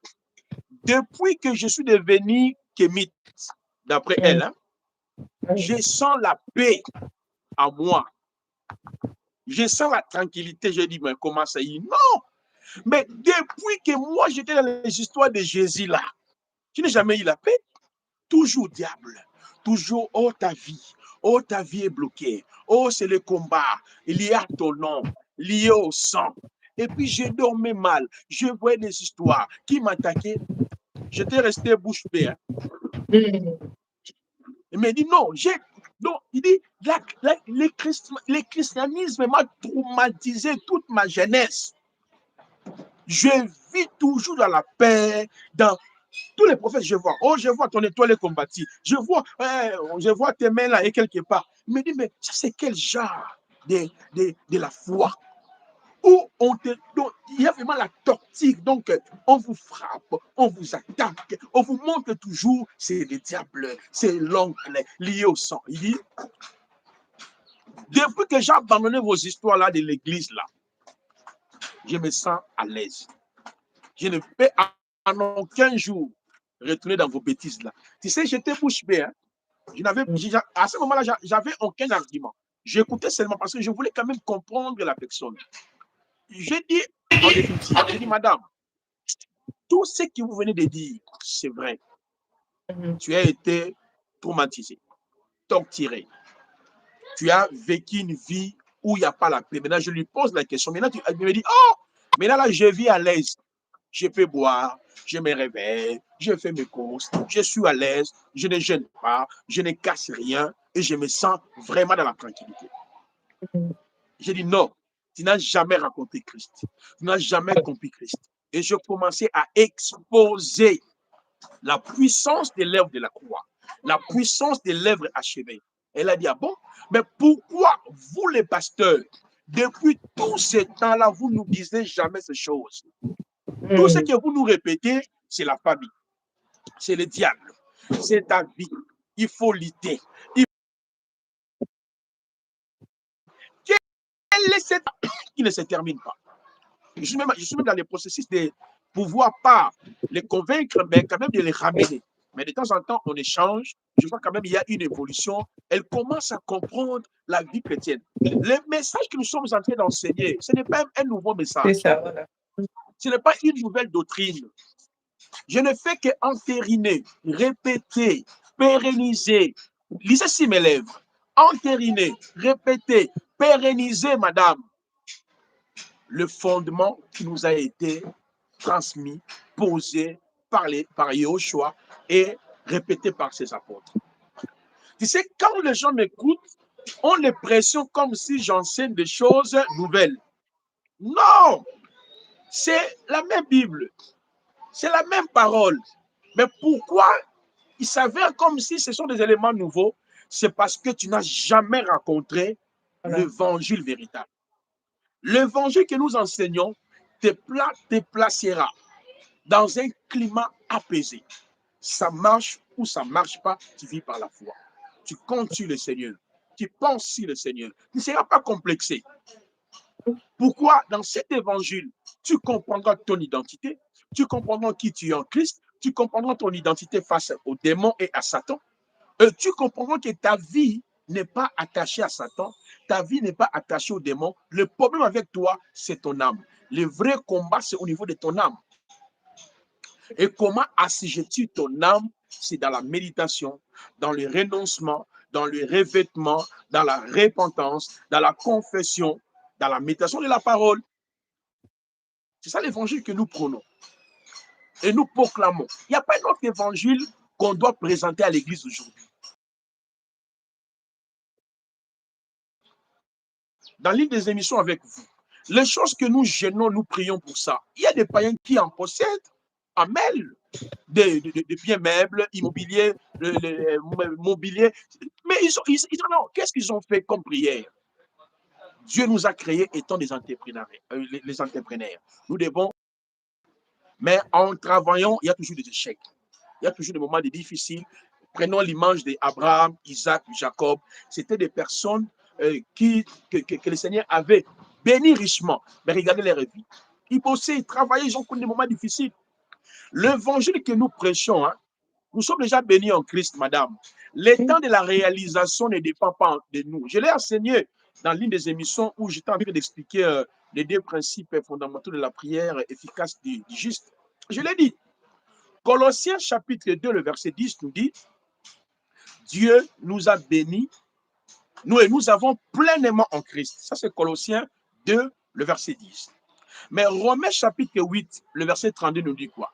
depuis que je suis devenu kémite, d'après elle, hein, je sens la paix en moi. Je sens la tranquillité. Je dis, mais comment ça y est? Non! Mais depuis que moi, j'étais dans les histoires de Jésus là, je n'ai jamais eu la paix. Toujours diable. Toujours, oh ta vie est bloquée. Oh, c'est le combat. Il y a ton nom, lié au sang. Et puis, je dormais mal. Je voyais des histoires qui m'attaquaient. J'étais resté bouche bée. Hein. Il m'a dit non, non, il dit, le christianisme m'a traumatisé toute ma jeunesse. Je vis toujours dans la paix, dans tous les prophètes, je vois. Oh, je vois ton étoile combattie. Je vois tes mains là et quelque part. Il me dit, mais ça, c'est quel genre de la foi? Où donc, il y a vraiment la torture. Donc, on vous frappe, on vous attaque, on vous montre toujours, c'est le diable, c'est l'oncle lié au sang. Il dit, depuis que j'ai abandonné vos histoires là de l'église là, je me sens à l'aise. Je ne peux en aucun jour retourner dans vos bêtises là. Tu sais, j'étais bouche bée. Hein? À ce moment-là, j'avais aucun argument. J'écoutais seulement parce que je voulais quand même comprendre la personne. J'ai dit, en définitive, j'ai dit, madame, tout ce que vous venez de dire, c'est vrai. Tu as été traumatisé, torturé. Tu as vécu une vie où il n'y a pas la paix. Maintenant, je lui pose la question. Maintenant, il me dit, oh, maintenant là, je vis à l'aise. Je peux boire, je me réveille, je fais mes courses, je suis à l'aise, je ne gêne pas, je ne casse rien et je me sens vraiment dans la tranquillité. J'ai dit non, tu n'as jamais rencontré Christ, tu n'as jamais compris Christ. Et je commençais à exposer la puissance de l'œuvre de la croix, la puissance de l'œuvre achevée. Elle a dit, ah bon, mais pourquoi vous les pasteurs, depuis tout ce temps-là, vous ne nous disiez jamais ces choses? Tout ce que vous nous répétez, c'est la famille, c'est le diable, c'est ta vie. Il faut lutter. Quel est cet qui ne se termine pas? Je suis même dans le processus de pouvoir pas les convaincre, mais quand même de les ramener. Mais de temps en temps, on échange. Je vois quand même il y a une évolution. Elle commence à comprendre la vie chrétienne. Le message que nous sommes en train d'enseigner, ce n'est pas un nouveau message. C'est ça, voilà. Ce n'est pas une nouvelle doctrine. Je ne fais qu'entériner, répéter, pérenniser. Lisez si mes lèvres. Entériner, répéter, pérenniser, madame, le fondement qui nous a été transmis, posé par Yahushua et répété par ses apôtres. Tu sais, quand les gens m'écoutent, on l'impression comme si j'enseigne des choses nouvelles. Non, c'est la même Bible, c'est la même parole. Mais pourquoi il s'avère comme si ce sont des éléments nouveaux? C'est parce que tu n'as jamais rencontré Voilà. l'évangile véritable. L'évangile que nous enseignons te placera dans un climat apaisé. Ça marche ou ça ne marche pas, tu vis par la foi. Tu comptes sur le Seigneur. Tu penses sur le Seigneur. Tu ne seras pas complexé. Pourquoi dans cet évangile, tu comprendras ton identité, tu comprendras qui tu es en Christ, tu comprendras ton identité face aux démons et à Satan. Tu comprendras que ta vie n'est pas attachée à Satan, ta vie n'est pas attachée aux démons. Le problème avec toi, c'est ton âme. Le vrai combat, c'est au niveau de ton âme. Et comment assujettir ton âme? C'est dans la méditation, dans le renoncement, dans le revêtement, dans la repentance, dans la confession, dans la méditation de la parole. C'est ça l'évangile que nous prenons et nous proclamons. Il n'y a pas un autre évangile qu'on doit présenter à l'église aujourd'hui. Dans l'une des émissions avec vous, les choses que nous gênons, nous prions pour ça. Il y a des païens qui en possèdent, en mêlent des biens meubles, immobiliers, mobilier. Mais qu'est-ce qu'ils ont fait comme prière? Dieu nous a créés étant des entrepreneurs, les entrepreneurs. Nous devons, mais en travaillant, il y a toujours des échecs. Il y a toujours des moments difficiles. Prenons l'image d'Abraham, Isaac, Jacob. C'était des personnes que le Seigneur avait béni richement. Mais regardez leur vie. Ils bossaient, ils travaillaient, ils ont connu des moments difficiles. L'évangile que nous prêchons, hein, nous sommes déjà bénis en Christ, madame. Le temps de la réalisation ne dépend pas de nous. Je l'ai enseigné dans l'une des émissions où j'étais en train d'expliquer les deux principes fondamentaux de la prière efficace du juste. Je l'ai dit. Colossiens chapitre 2, le verset 10 nous dit, Dieu nous a bénis, nous avons pleinement en Christ. Ça, c'est Colossiens 2, le verset 10. Mais Romains chapitre 8, le verset 32 nous dit quoi?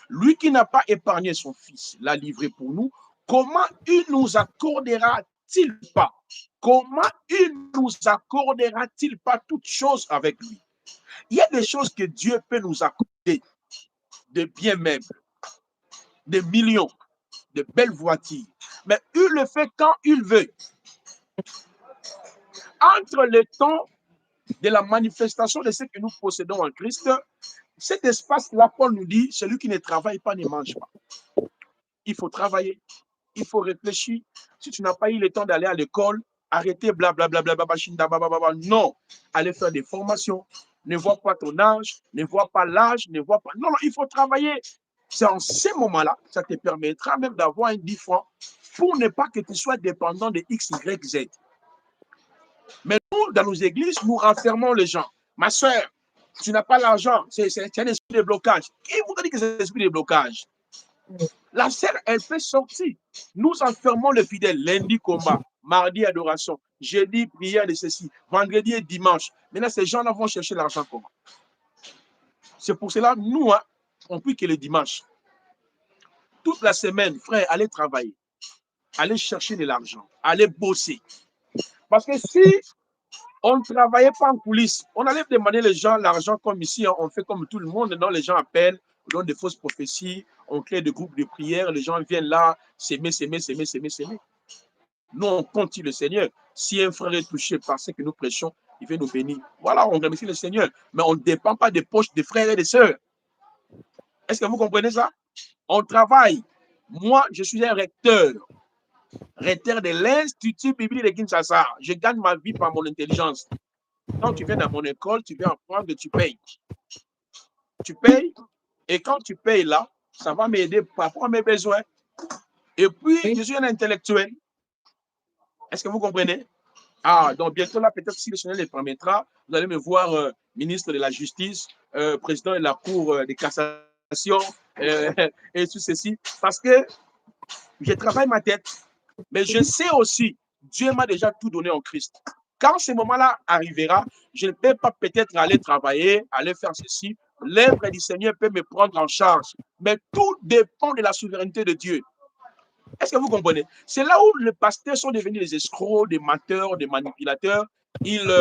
Lui qui n'a pas épargné son fils, l'a livré pour nous, comment il nous accordera-t-il pas? Comment il nous accordera-t-il pas toutes choses avec lui? Il y a des choses que Dieu peut nous accorder, de biens meubles, des millions, de belles voitures, mais il le fait quand il veut. Entre le temps de la manifestation de ce que nous possédons en Christ, cet espace-là, Paul nous dit, celui qui ne travaille pas ne mange pas. Il faut travailler, il faut réfléchir. Si tu n'as pas eu le temps d'aller à l'école, arrêtez blablabla, non, allez faire des formations. Ne vois pas ton âge, ne vois pas l'âge, ne vois pas. Non, non, il faut travailler. C'est en ces moments-là, ça te permettra même d'avoir un 10 francs pour ne pas que tu sois dépendant de X, Y, Z. Mais nous, dans nos églises, nous renfermons les gens. Ma soeur, tu n'as pas l'argent, c'est un esprit de blocage. Qui vous dit que c'est un esprit de blocage? La sœur, elle peut sortir. Nous enfermons le fidèle. Lundi, combat. Mardi, adoration. Jeudi, prière de ceci. Vendredi et dimanche. Maintenant, ces gens-là vont chercher l'argent comment? C'est pour cela, nous, hein, on prie que le dimanche. Toute la semaine, frère, allez travailler. Allez chercher de l'argent. Allez bosser. Parce que si on ne travaillait pas en coulisses, on allait demander les gens l'argent comme ici, hein, on fait comme tout le monde. Non, les gens appellent, on donne des fausses prophéties, on crée des groupes de prière, les gens viennent là, s'aimer. Nous, on compte sur le Seigneur. Si un frère est touché par ce que nous prêchons, il veut nous bénir. Voilà, on remercie le Seigneur. Mais on ne dépend pas des poches des frères et des sœurs. Est-ce que vous comprenez ça? On travaille. Moi, je suis un recteur de l'Institut biblique de Kinshasa. Je gagne ma vie par mon intelligence. Quand tu viens dans mon école, tu viens apprendre, tu payes. Tu payes, et quand tu payes là, ça va m'aider par rapport à mes besoins. Et puis, je suis un intellectuel. Est-ce que vous comprenez? Ah, donc bientôt là, peut-être si le Seigneur le permettra, vous allez me voir ministre de la Justice, président de la Cour de cassation, et tout ceci, parce que je travaille ma tête. Mais je sais aussi, Dieu m'a déjà tout donné en Christ. Quand ce moment-là arrivera, je ne peux pas peut-être aller travailler, aller faire ceci. L'œuvre du Seigneur peut me prendre en charge. Mais tout dépend de la souveraineté de Dieu. Est-ce que vous comprenez? C'est là où les pasteurs sont devenus des escrocs, des menteurs, des manipulateurs. Ils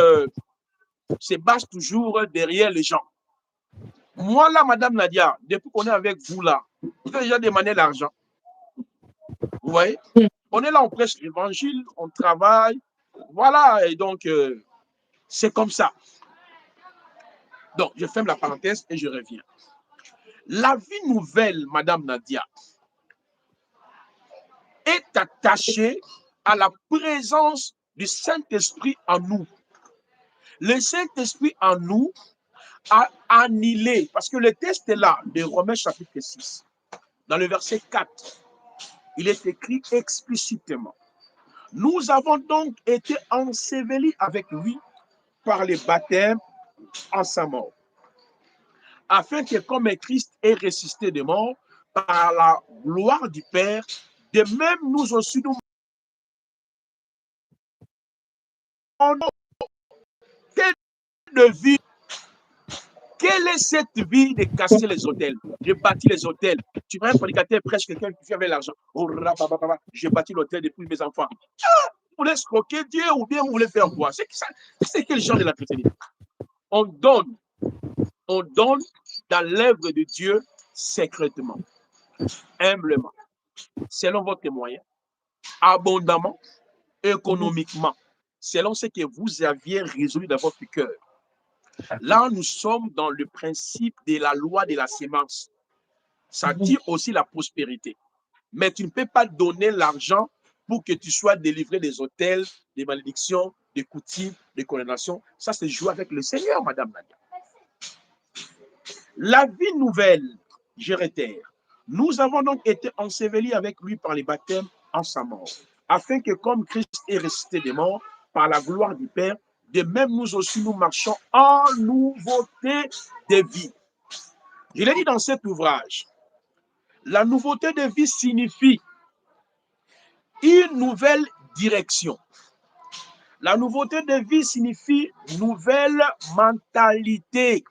se basent toujours derrière les gens. Moi, là, Madame Nadia, depuis qu'on est avec vous, là, vous avez déjà demandé l'argent. Vous voyez? On est là, on prêche l'évangile, on travaille. Voilà, et donc, c'est comme ça. Donc, je ferme la parenthèse et je reviens. La vie nouvelle, Madame Nadia, est attachée à la présence du Saint-Esprit en nous. Le Saint-Esprit en nous a annihilé, parce que le texte est là, de Romains chapitre 6, dans le verset 4, il est écrit explicitement. Nous avons donc été ensevelis avec lui par le baptême en sa mort, afin que comme Christ est ressuscité des morts par la gloire du Père, de même nous aussi nous avons de vie. Quelle est cette vie de casser les hôtels? J'ai bâti les hôtels. Tu vois un prédicateur prêche quelqu'un qui fait avec l'argent. Oh, j'ai bâti l'hôtel depuis mes enfants. Ah, vous voulez escroquer Dieu ou bien vous voulez faire quoi? C'est quel genre de la chrétienté? On donne dans l'œuvre de Dieu secrètement, humblement, selon votre moyen, abondamment, économiquement, selon ce que vous aviez résolu dans votre cœur. Là, nous sommes dans le principe de la loi de la sémence. Ça tire aussi la prospérité. Mais tu ne peux pas donner l'argent pour que tu sois délivré des hôtels, des malédictions, des coutumes, des condamnations. Ça, c'est jouer avec le Seigneur, Madame Nadia. La vie nouvelle, Géréter. Nous avons donc été ensevelis avec lui par les baptêmes en sa mort, afin que comme Christ est ressuscité des morts par la gloire du Père, de même nous aussi nous marchons en nouveauté de vie. Je l'ai dit dans cet ouvrage, la nouveauté de vie signifie une nouvelle direction. La nouveauté de vie signifie nouvelle mentalité.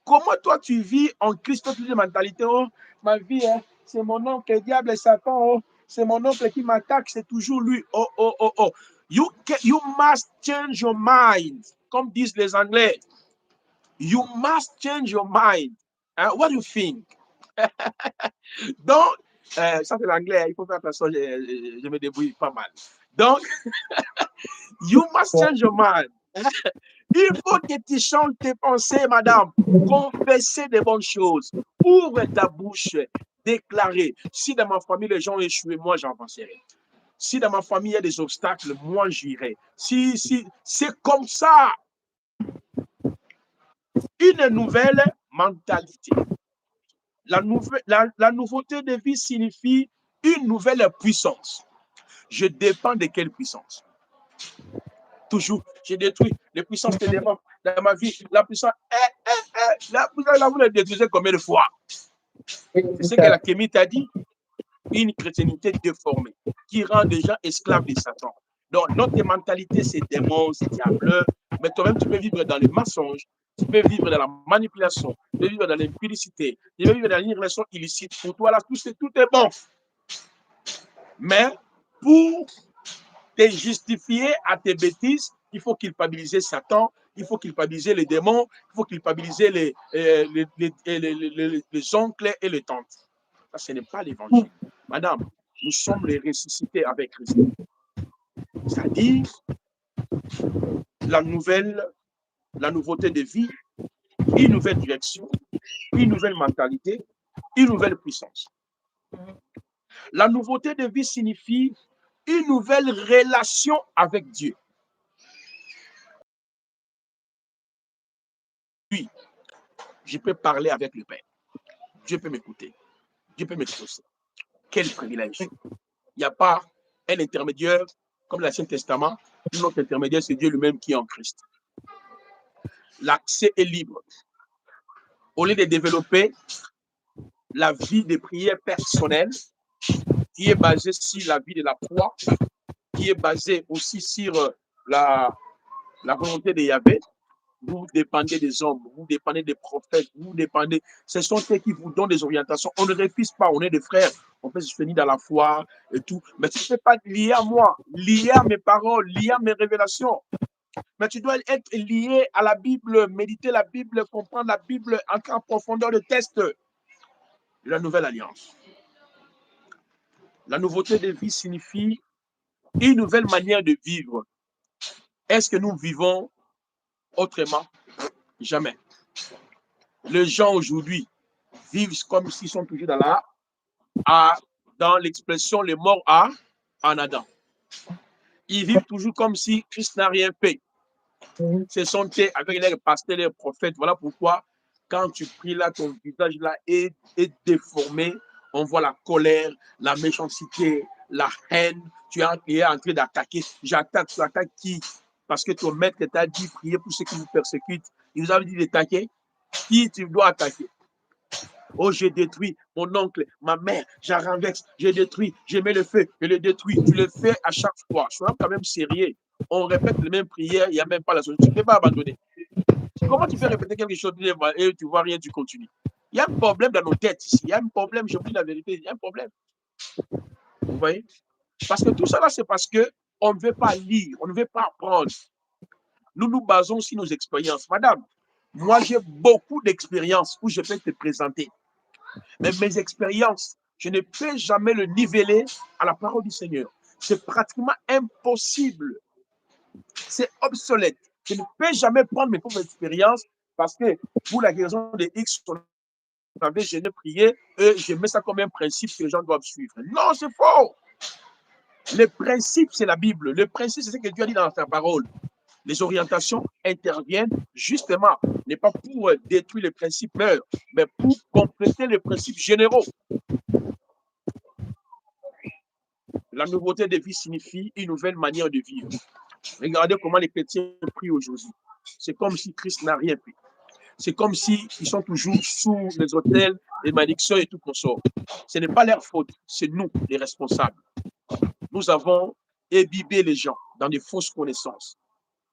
Comment toi tu vis en Christ, toi tu dis mentalité, oh, ma vie, hein, c'est mon oncle, le diable et Satan, oh, c'est mon oncle qui m'attaque, c'est toujours lui. Oh, oh, oh, oh. You must change your mind, comme disent les Anglais. You must change your mind. What do you think? Donc, ça c'est l'anglais, il faut faire attention, je me débrouille pas mal. Donc, you must change your mind. Il faut que tu changes tes pensées, madame. Confesser des bonnes choses. Ouvre ta bouche. Déclarer. Si dans ma famille, les gens ont échoué, moi, j'avancerai. Si dans ma famille, il y a des obstacles, moi, j'irai. Si, c'est comme ça. Une nouvelle mentalité. La nouveauté de vie signifie une nouvelle puissance. Je dépends de quelle puissance? Toujours, j'ai détruit les puissances des démons dans ma vie. La puissance, vous la détruisez combien de fois? C'est ce que la Kémie t'a dit. Une chrétienté déformée qui rend des gens esclaves de Satan. Donc, notre mentalité, c'est démons, c'est diable. Mais toi-même, tu peux vivre dans le mensonge, tu peux vivre dans la manipulation, tu peux vivre dans l'impudicité, tu peux vivre dans une relation illicite. Pour toi, là, tout est bon. Mais pour te justifier à tes bêtises, il faut culpabiliser Satan, il faut culpabiliser les démons, il faut culpabiliser les oncles et les tantes. Ça, ce n'est pas l'évangile. Madame, nous sommes les ressuscités avec Christ. C'est-à-dire la nouveauté de vie, une nouvelle direction, une nouvelle mentalité, une nouvelle puissance. La nouveauté de vie signifie une nouvelle relation avec Dieu. Oui, je peux parler avec le Père. Dieu peut m'écouter. Dieu peut m'exaucer. Quel privilège. Il n'y a pas un intermédiaire comme l'Ancien Testament. Notre intermédiaire, c'est Dieu lui-même qui est en Christ. L'accès est libre. Au lieu de développer la vie de prière personnelle, qui est basée sur la vie de la foi, qui est basée aussi sur la volonté de Yahvé, vous dépendez des hommes, vous dépendez des prophètes, vous dépendez. Ce sont eux qui vous donnent des orientations. On ne refuse pas, on est des frères, on peut se finir dans la foi et tout. Mais tu ne peux pas te lier à moi, lié à mes paroles, lié à mes révélations. Mais tu dois être lié à la Bible, méditer la Bible, comprendre la Bible, entrer en profondeur de test de la nouvelle alliance. La nouveauté de vie signifie une nouvelle manière de vivre. Est-ce que nous vivons autrement? Jamais. Les gens aujourd'hui vivent comme s'ils sont toujours dans l'expression les morts en Adam. Ils vivent toujours comme si Christ n'a rien fait. Ce sont avec les pasteurs, les prophètes. Voilà pourquoi, quand tu pries là, ton visage là est déformé. On voit la colère, la méchanceté, la haine. Tu es en train d'attaquer. J'attaque, tu attaques qui? Parce que ton maître t'a dit prier pour ceux qui vous persécutent. Il nous a dit d'attaquer. Qui tu dois attaquer? Oh, j'ai détruit mon oncle, ma mère, j'en renverse, j'ai détruit, j'ai mis le feu, je le détruis. Tu le fais à chaque fois. Sois quand même sérieux. On répète les mêmes prières, il n'y a même pas la solution. Tu ne peux pas abandonner. Comment tu peux répéter quelque chose et tu ne vois rien, tu continues? Il y a un problème dans nos têtes ici. Il y a un problème, je vous dis la vérité, il y a un problème. Vous voyez? Parce que tout ça là, c'est parce qu'on ne veut pas lire, on ne veut pas apprendre. Nous nous basons sur nos expériences. Madame, moi j'ai beaucoup d'expériences où je peux te présenter. Mais mes expériences, je ne peux jamais le niveler à la parole du Seigneur. C'est pratiquement impossible. C'est obsolète. Je ne peux jamais prendre mes propres expériences parce que pour la raison de X, on avait gêné prier et je mets ça comme un principe que les gens doivent suivre. Non, c'est faux. Le principe, c'est la Bible. Le principe, c'est ce que Dieu a dit dans sa parole. Les orientations interviennent justement, n'est pas pour détruire les principes mais pour compléter les principes généraux. La nouveauté de vie signifie une nouvelle manière de vivre. Regardez comment les chrétiens prient aujourd'hui. C'est comme si Christ n'a rien fait. C'est comme s'ils sont toujours sous les autels, les malédictions et tout consort. Ce n'est pas leur faute, c'est nous, les responsables. Nous avons imbibé les gens dans des fausses connaissances.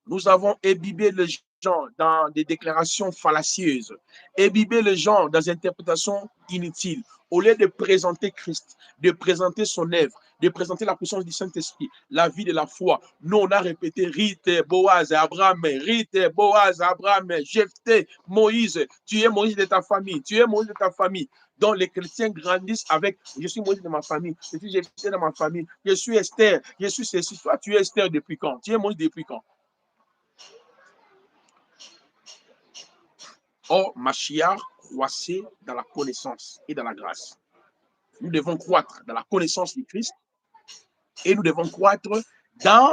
Nous avons imbibé les gens dans des déclarations fallacieuses, imbibé les gens dans des interprétations inutiles. Au lieu de présenter Christ, de présenter son œuvre, de présenter la puissance du Saint-Esprit, la vie de la foi, nous on a répété Rite, Boaz, Abraham, Rite, Boaz, Abraham, Jephthé, Moïse, tu es Moïse de ta famille, tu es Moïse de ta famille. Donc les chrétiens grandissent avec je suis Moïse de ma famille, je suis Jephthé de ma famille, je suis Esther, je suis ceci. Toi, tu es Esther depuis quand? Tu es Moïse depuis quand? Or, Mashiach croissait dans la connaissance et dans la grâce. Nous devons croître dans la connaissance du Christ et nous devons croître dans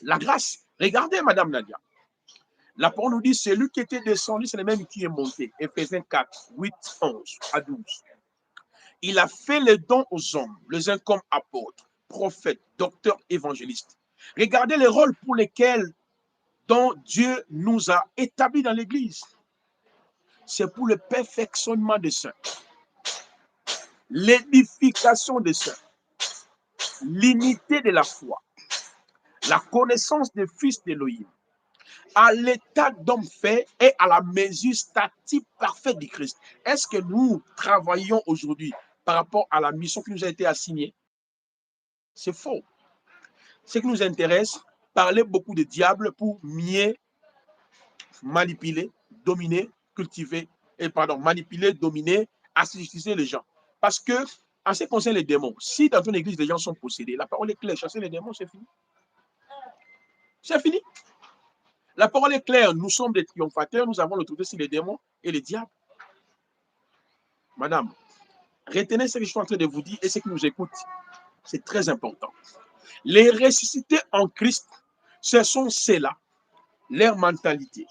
la grâce. Regardez, Madame Nadia. La parole nous dit, celui qui était descendu, c'est le même qui est monté. Éphésiens 4, 8, 11 à 12. Il a fait les dons aux hommes, les uns comme apôtres, prophètes, docteurs, évangélistes. Regardez les rôles pour lesquels dont Dieu nous a établis dans l'Église. C'est pour le perfectionnement des saints, l'édification des saints, l'unité de la foi, la connaissance des fils d'Élohim, à l'état d'homme fait et à la mesure statique parfaite du Christ. Est-ce que nous travaillons aujourd'hui par rapport à la mission qui nous a été assignée? C'est faux. Ce qui nous intéresse, parler beaucoup de diable pour mieux manipuler, dominer, cultiver, manipuler, dominer, assister les gens. Parce que, en ce qui concerne les démons, si dans ton église les gens sont possédés, la parole est claire, chasser les démons, c'est fini. C'est fini. La parole est claire, nous sommes des triomphateurs, nous avons l'autorité sur les démons et les diables. Madame, retenez ce que je suis en train de vous dire et ce qui nous écoute. C'est très important. Les ressuscités en Christ, ce sont ceux-là, leur mentalité,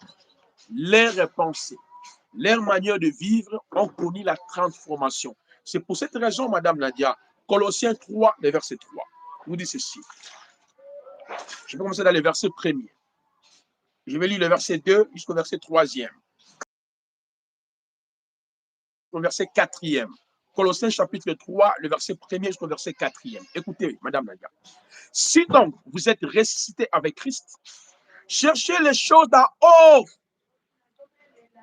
leurs pensées, leur manière de vivre ont connu la transformation. C'est pour cette raison, Madame Nadia, Colossiens 3, le verset 3, nous dit ceci. Je vais commencer dans le verset 1er. Je vais lire le verset 2 jusqu'au verset 3e. Au verset 4e. Colossiens chapitre 3, le verset 1er jusqu'au verset 4e. Écoutez, Madame Nadia. Si donc vous êtes ressuscité avec Christ, cherchez les choses d'en haut,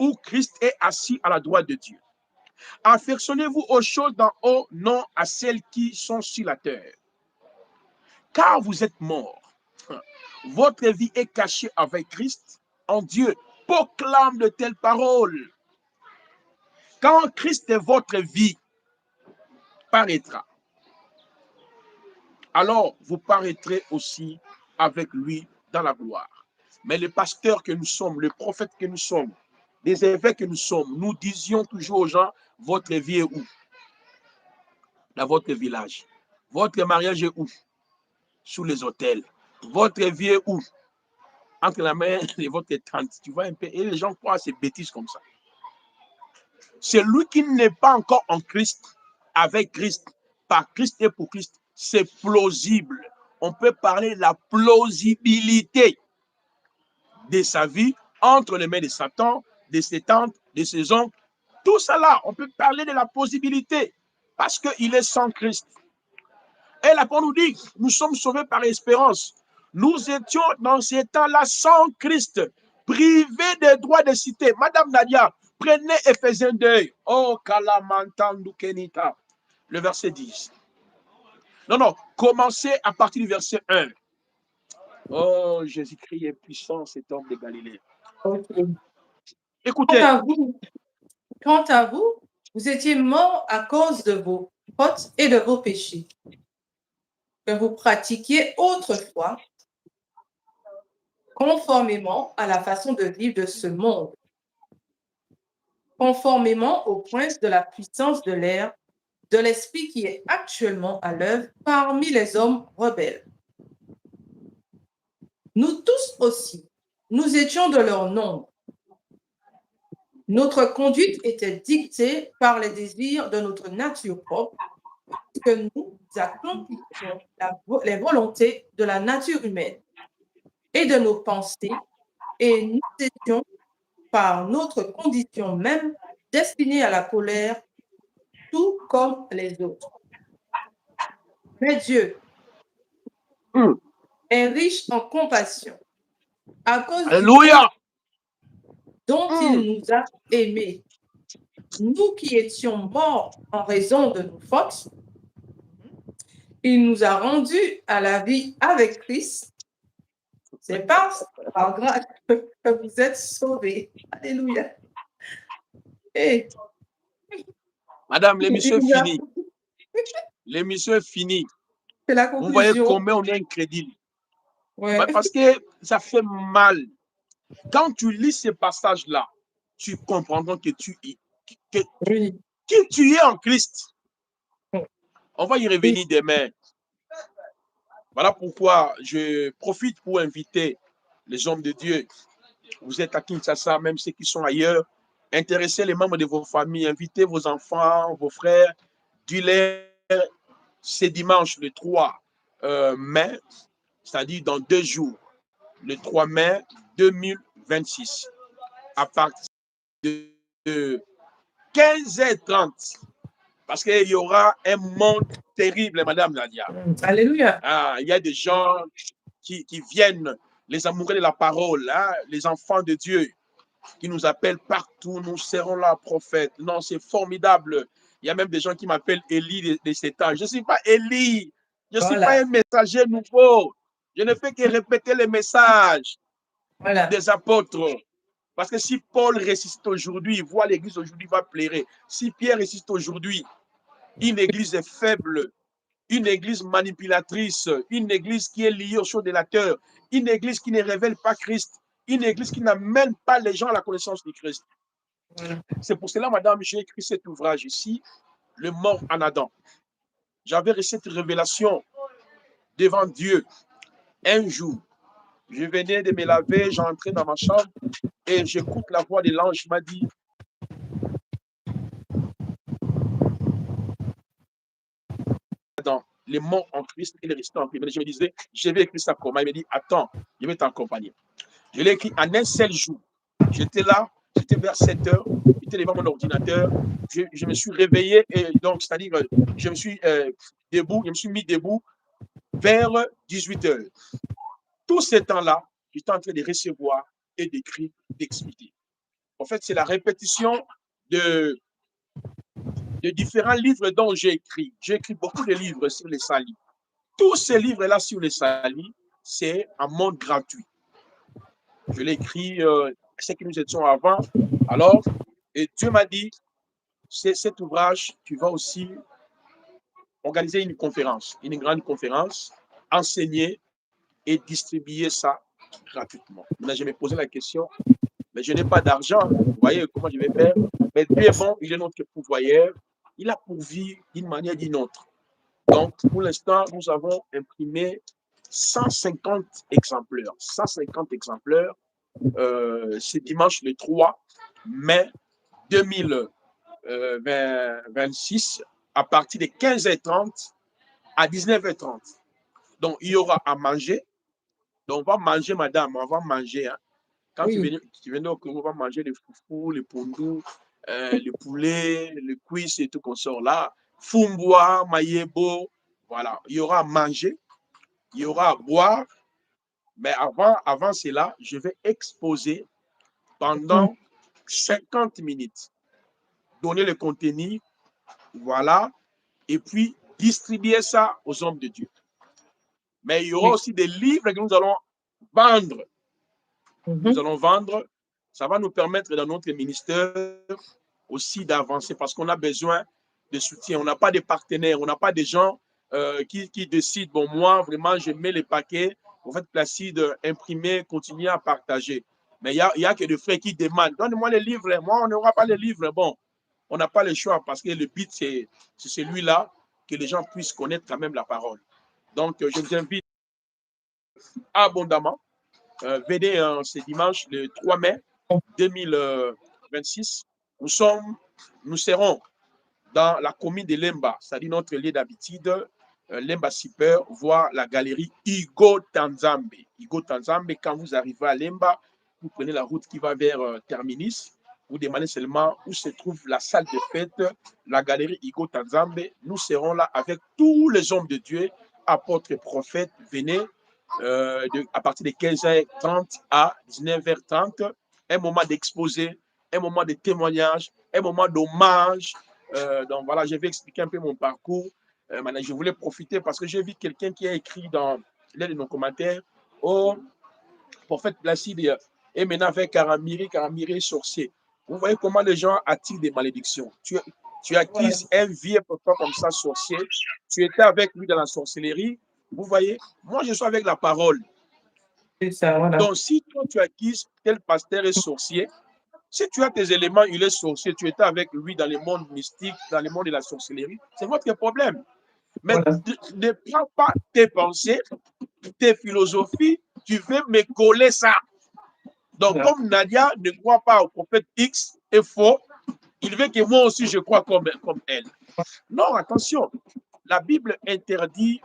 où Christ est assis à la droite de Dieu. Affectionnez-vous aux choses d'en haut, non à celles qui sont sur la terre. Car vous êtes morts. Votre vie est cachée avec Christ en Dieu. Proclame de telles paroles. Quand Christ est votre vie paraîtra, alors vous paraîtrez aussi avec lui dans la gloire. Mais les pasteurs que nous sommes, les prophètes que nous sommes, les évêques que nous sommes, nous disions toujours aux gens, votre vie est où? Dans votre village. Votre mariage est où? Sous les hôtels. Votre vie est où? Entre la mère et votre tante. Tu vois un peu. Et les gens croient à ces bêtises comme ça. Celui qui n'est pas encore en Christ, avec Christ, par Christ et pour Christ, c'est plausible. On peut parler de la plausibilité de sa vie entre les mains de Satan, de ses tantes, de ses oncles. Tout cela, on peut parler de la plausibilité parce qu'il est sans Christ. Et la parole nous dit, nous sommes sauvés par espérance. Nous étions dans ces temps-là sans Christ, privés des droits de cité. Madame Nadia, prenez Éphésiens 2. Oh, Kalamantandu Kenita. Le verset 10. Non, commencez à partir du verset 1. Oh, Jésus-Christ est puissant, cet homme de Galilée. Okay. Écoutez. Quant à vous, vous étiez morts à cause de vos fautes et de vos péchés, que vous pratiquiez autrefois, conformément à la façon de vivre de ce monde, conformément aux princes de la puissance de l'air, de l'esprit qui est actuellement à l'œuvre parmi les hommes rebelles. Nous tous aussi, nous étions de leur nombre. Notre conduite était dictée par les désirs de notre nature propre, que nous accomplissions les volontés de la nature humaine et de nos pensées, et nous étions par notre condition même destinés à la colère, tout comme les autres. Mais Dieu est riche en compassion à cause Alléluia, dont il nous a aimés. Nous qui étions morts en raison de nos fautes, il nous a rendus à la vie avec Christ. C'est par grâce que vous êtes sauvés. Alléluia. Et madame, l'émission est finie. L'émission est finie. C'est la conclusion. Vous voyez combien on est incrédule. Ouais. Parce que ça fait mal. Quand tu lis ces passages-là, tu comprendras que qui tu es en Christ. On va y revenir demain. Voilà pourquoi je profite pour inviter les hommes de Dieu. Vous êtes à Kinshasa, même ceux qui sont ailleurs. Intéressez les membres de vos familles, invitez vos enfants, vos frères. Dis-leur, c'est dimanche le 3 mai, c'est-à-dire dans 2 jours, le 3 mai 2026, à partir de 15h30. Parce qu'il y aura un monde terrible, Madame Nadia. Alléluia. Il y a des gens qui viennent, les amoureux de la parole, les enfants de Dieu, qui nous appellent partout. Nous serons là, prophète. Non, c'est formidable. Il y a même des gens qui m'appellent Élie de cet âge. Je ne suis pas Élie. Je ne suis pas un messager nouveau. Je ne fais que répéter les messages des apôtres. Parce que si Paul résiste aujourd'hui, il voit l'église aujourd'hui va pleurer. Si Pierre résiste aujourd'hui, une église est faible, une église manipulatrice, une église qui est liée aux choses de la terre, une église qui ne révèle pas Christ, une église qui n'amène pas les gens à la connaissance de Christ. C'est pour cela, madame, j'ai écrit cet ouvrage ici, Le mort en Adam. J'avais reçu cette révélation devant Dieu un jour. Je venais de me laver, j'entrais dans ma chambre et j'écoute la voix de l'ange qui m'a dit, les morts en Christ et les restants en Christ. Je me disais, je vais écrire ça comment? Il me dit, attends, je vais t'accompagner. Je l'ai écrit en un seul jour. J'étais là, c'était vers 7 heures, j'étais devant mon ordinateur, je me suis réveillé, et donc, c'est-à-dire, je me suis debout, je me suis mis debout vers 18 heures. Tout ce temps-là, j'étais en train de recevoir et d'écrire, d'expliquer. En fait, c'est la répétition de, de différents livres dont j'ai écrit. J'ai écrit beaucoup de livres sur les salis. Tous ces livres-là sur les salis, c'est un monde gratuit. Je l'ai écrit, ce que nous étions avant. Alors, et Dieu m'a dit, c'est cet ouvrage, tu vas aussi organiser une conférence, une grande conférence, enseigner et distribuer ça gratuitement. Maintenant, je me posais la question, mais je n'ai pas d'argent. Vous voyez comment je vais faire? Mais Dieu est bon, il est notre pourvoyeur. Il a pourvu d'une manière ou d'une autre. Donc, pour l'instant, nous avons imprimé 150 exemplaires. 150 exemplaires. C'est dimanche le 3 mai 2026 à partir de 15h30 à 19h30. Donc, il y aura à manger. Donc, on va manger, madame, on va manger. Hein. Quand Oui. tu viens au Congo, on va manger les foufous, les pondous, le poulet, le cuisse et tout qu'on sort là. Fumboa, mayebo, voilà. Il y aura à manger, il y aura à boire. Mais avant cela, je vais exposer pendant 50 minutes. Donner le contenu, voilà, et puis distribuer ça aux hommes de Dieu. Mais il y aura Oui. aussi des livres que nous allons vendre. Nous Mhm. allons vendre. Ça va nous permettre dans notre ministère aussi d'avancer parce qu'on a besoin de soutien. On n'a pas de partenaires, on n'a pas de gens qui décident, bon, moi, vraiment, je mets les paquets, vous faites Placide, imprimer, continuer à partager. Mais il y a que des frères qui demandent, donne-moi les livres. Moi, on n'aura pas les livres. Bon, on n'a pas le choix parce que le but, c'est celui-là, que les gens puissent connaître quand même la parole. Donc, je vous invite abondamment. Venez ce dimanche, le 3 mai 2026. Nous serons dans la commune de Lemba, c'est-à-dire notre lieu d'habitude, Lemba Super, voir la galerie Igo Tanzambe. Igo Tanzambe, quand vous arrivez à Lemba, vous prenez la route qui va vers Terminus, vous demandez seulement où se trouve la salle de fête, la galerie Igo Tanzambe. Nous serons là avec tous les hommes de Dieu, apôtres et prophètes. Venez à partir de 15h30 à 19h30, un moment d'exposé, un moment de témoignage, un moment d'hommage. Donc voilà, je vais expliquer un peu mon parcours. Maintenant, je voulais profiter parce que j'ai vu quelqu'un qui a écrit dans l'un de nos commentaires, oh, prophète Placide est maintenant avec Karamiri, Karamiri est sorcier. Vous voyez comment les gens attirent des malédictions. Tu acquises un vieux papa comme ça, sorcier. Tu étais avec lui dans la sorcellerie. Vous voyez, moi je suis avec la parole. C'est ça, voilà. Donc si toi tu acquises tel pasteur est sorcier, si tu as tes éléments, il est sorcier, tu étais avec lui dans le monde mystique, dans le monde de la sorcellerie, c'est votre problème. Mais Voilà. ne prends pas tes pensées, tes philosophies, tu veux me coller ça. Donc, Voilà. comme Nadia ne croit pas au prophète X est faux, il veut que moi aussi je crois comme elle. Non, attention, la Bible interdit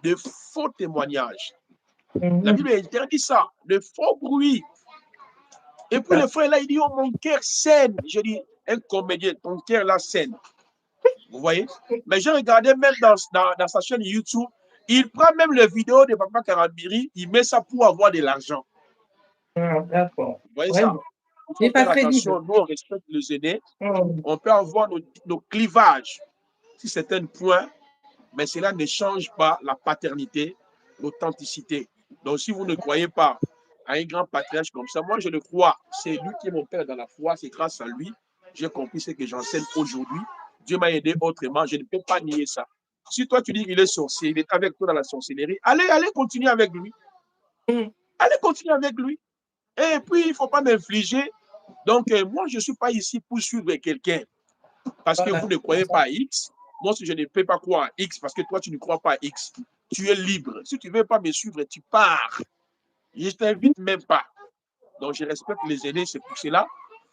de faux témoignages. La Mhm. Bible interdit ça, de faux bruits. Et C'est puis ça. le frère là, il dit, oh mon cœur saigne. Je dis, un comédien, ton cœur là saigne. Vous voyez? Mais j'ai regardé même dans sa chaîne YouTube, il prend même les vidéos de Papa Karambiri, il met ça pour avoir de l'argent. Ah, d'accord. Vous voyez ça? Vraiment. Il Il n'est faut pas faire crédible. attention, nous on respecte les aînés, Oh, on peut avoir nos clivages sur certains points, mais cela ne change pas la paternité, l'authenticité. Donc si vous ne croyez pas à un grand patriarche comme ça, moi je le crois, c'est lui qui est mon père dans la foi, c'est grâce à lui, j'ai compris ce que j'enseigne aujourd'hui. Dieu m'a aidé autrement, je ne peux pas nier ça. Si toi tu dis qu'il est sorcier, il est avec toi dans la sorcellerie, allez continuer avec lui. mm. Allez continuer avec lui. Et puis, il ne faut pas m'infliger. Donc, moi, je ne suis pas ici pour suivre quelqu'un parce que vous Voilà. ne croyez pas à X. Moi, si je ne peux pas croire à X parce que toi, tu ne crois pas à X, tu es libre. Si tu ne veux pas me suivre, tu pars. Je ne t'invite même pas. Donc, je respecte les aînés, c'est pour cela.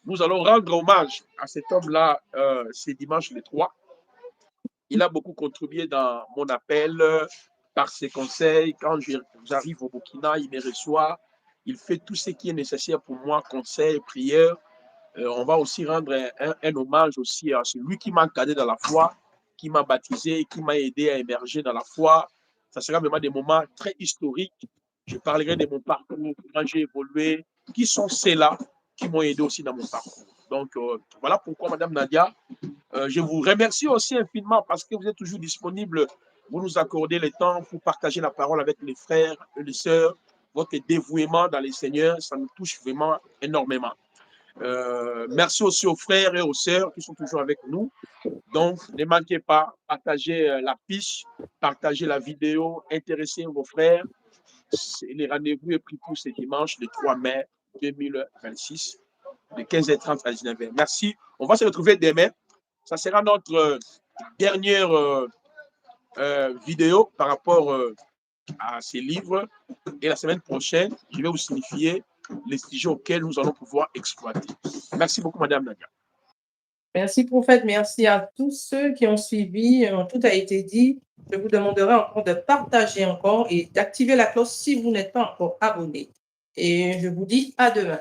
Nous allons rendre hommage à cet homme-là ce dimanche le 3. Il a beaucoup contribué dans mon appel par ses conseils. Quand j'arrive au Burkina, il me reçoit. Il fait tout ce qui est nécessaire pour moi, conseils, prières. On va aussi rendre un hommage aussi à celui qui m'a encadré dans la foi, qui m'a baptisé, qui m'a aidé à émerger dans la foi. Ça sera vraiment des moments très historiques. Je parlerai de mon parcours, comment j'ai évolué, qui sont ceux-là. qui m'ont aidé aussi dans mon parcours. Donc, voilà pourquoi, Madame Nadia, je vous remercie aussi infiniment parce que vous êtes toujours disponible. Vous nous accordez le temps pour partager la parole avec les frères et les sœurs. Votre dévouement dans les Seigneurs, ça nous touche vraiment énormément. Merci aussi aux frères et aux sœurs qui sont toujours avec nous. Donc, ne manquez pas, partagez la fiche, partagez la vidéo, intéressez vos frères. Les rendez-vous est pris pour ce dimanche, le 3 mai 2026, de 15h30 à 19h. Merci. On va se retrouver demain. Ça sera notre dernière vidéo par rapport à ces livres. Et la semaine prochaine, je vais vous signifier les sujets auxquels nous allons pouvoir exploiter. Merci beaucoup, Madame Nadia. Merci, prophète. Merci à tous ceux qui ont suivi. Tout a été dit. Je vous demanderai encore de partager encore et d'activer la cloche si vous n'êtes pas encore abonné. Et je vous dis à demain.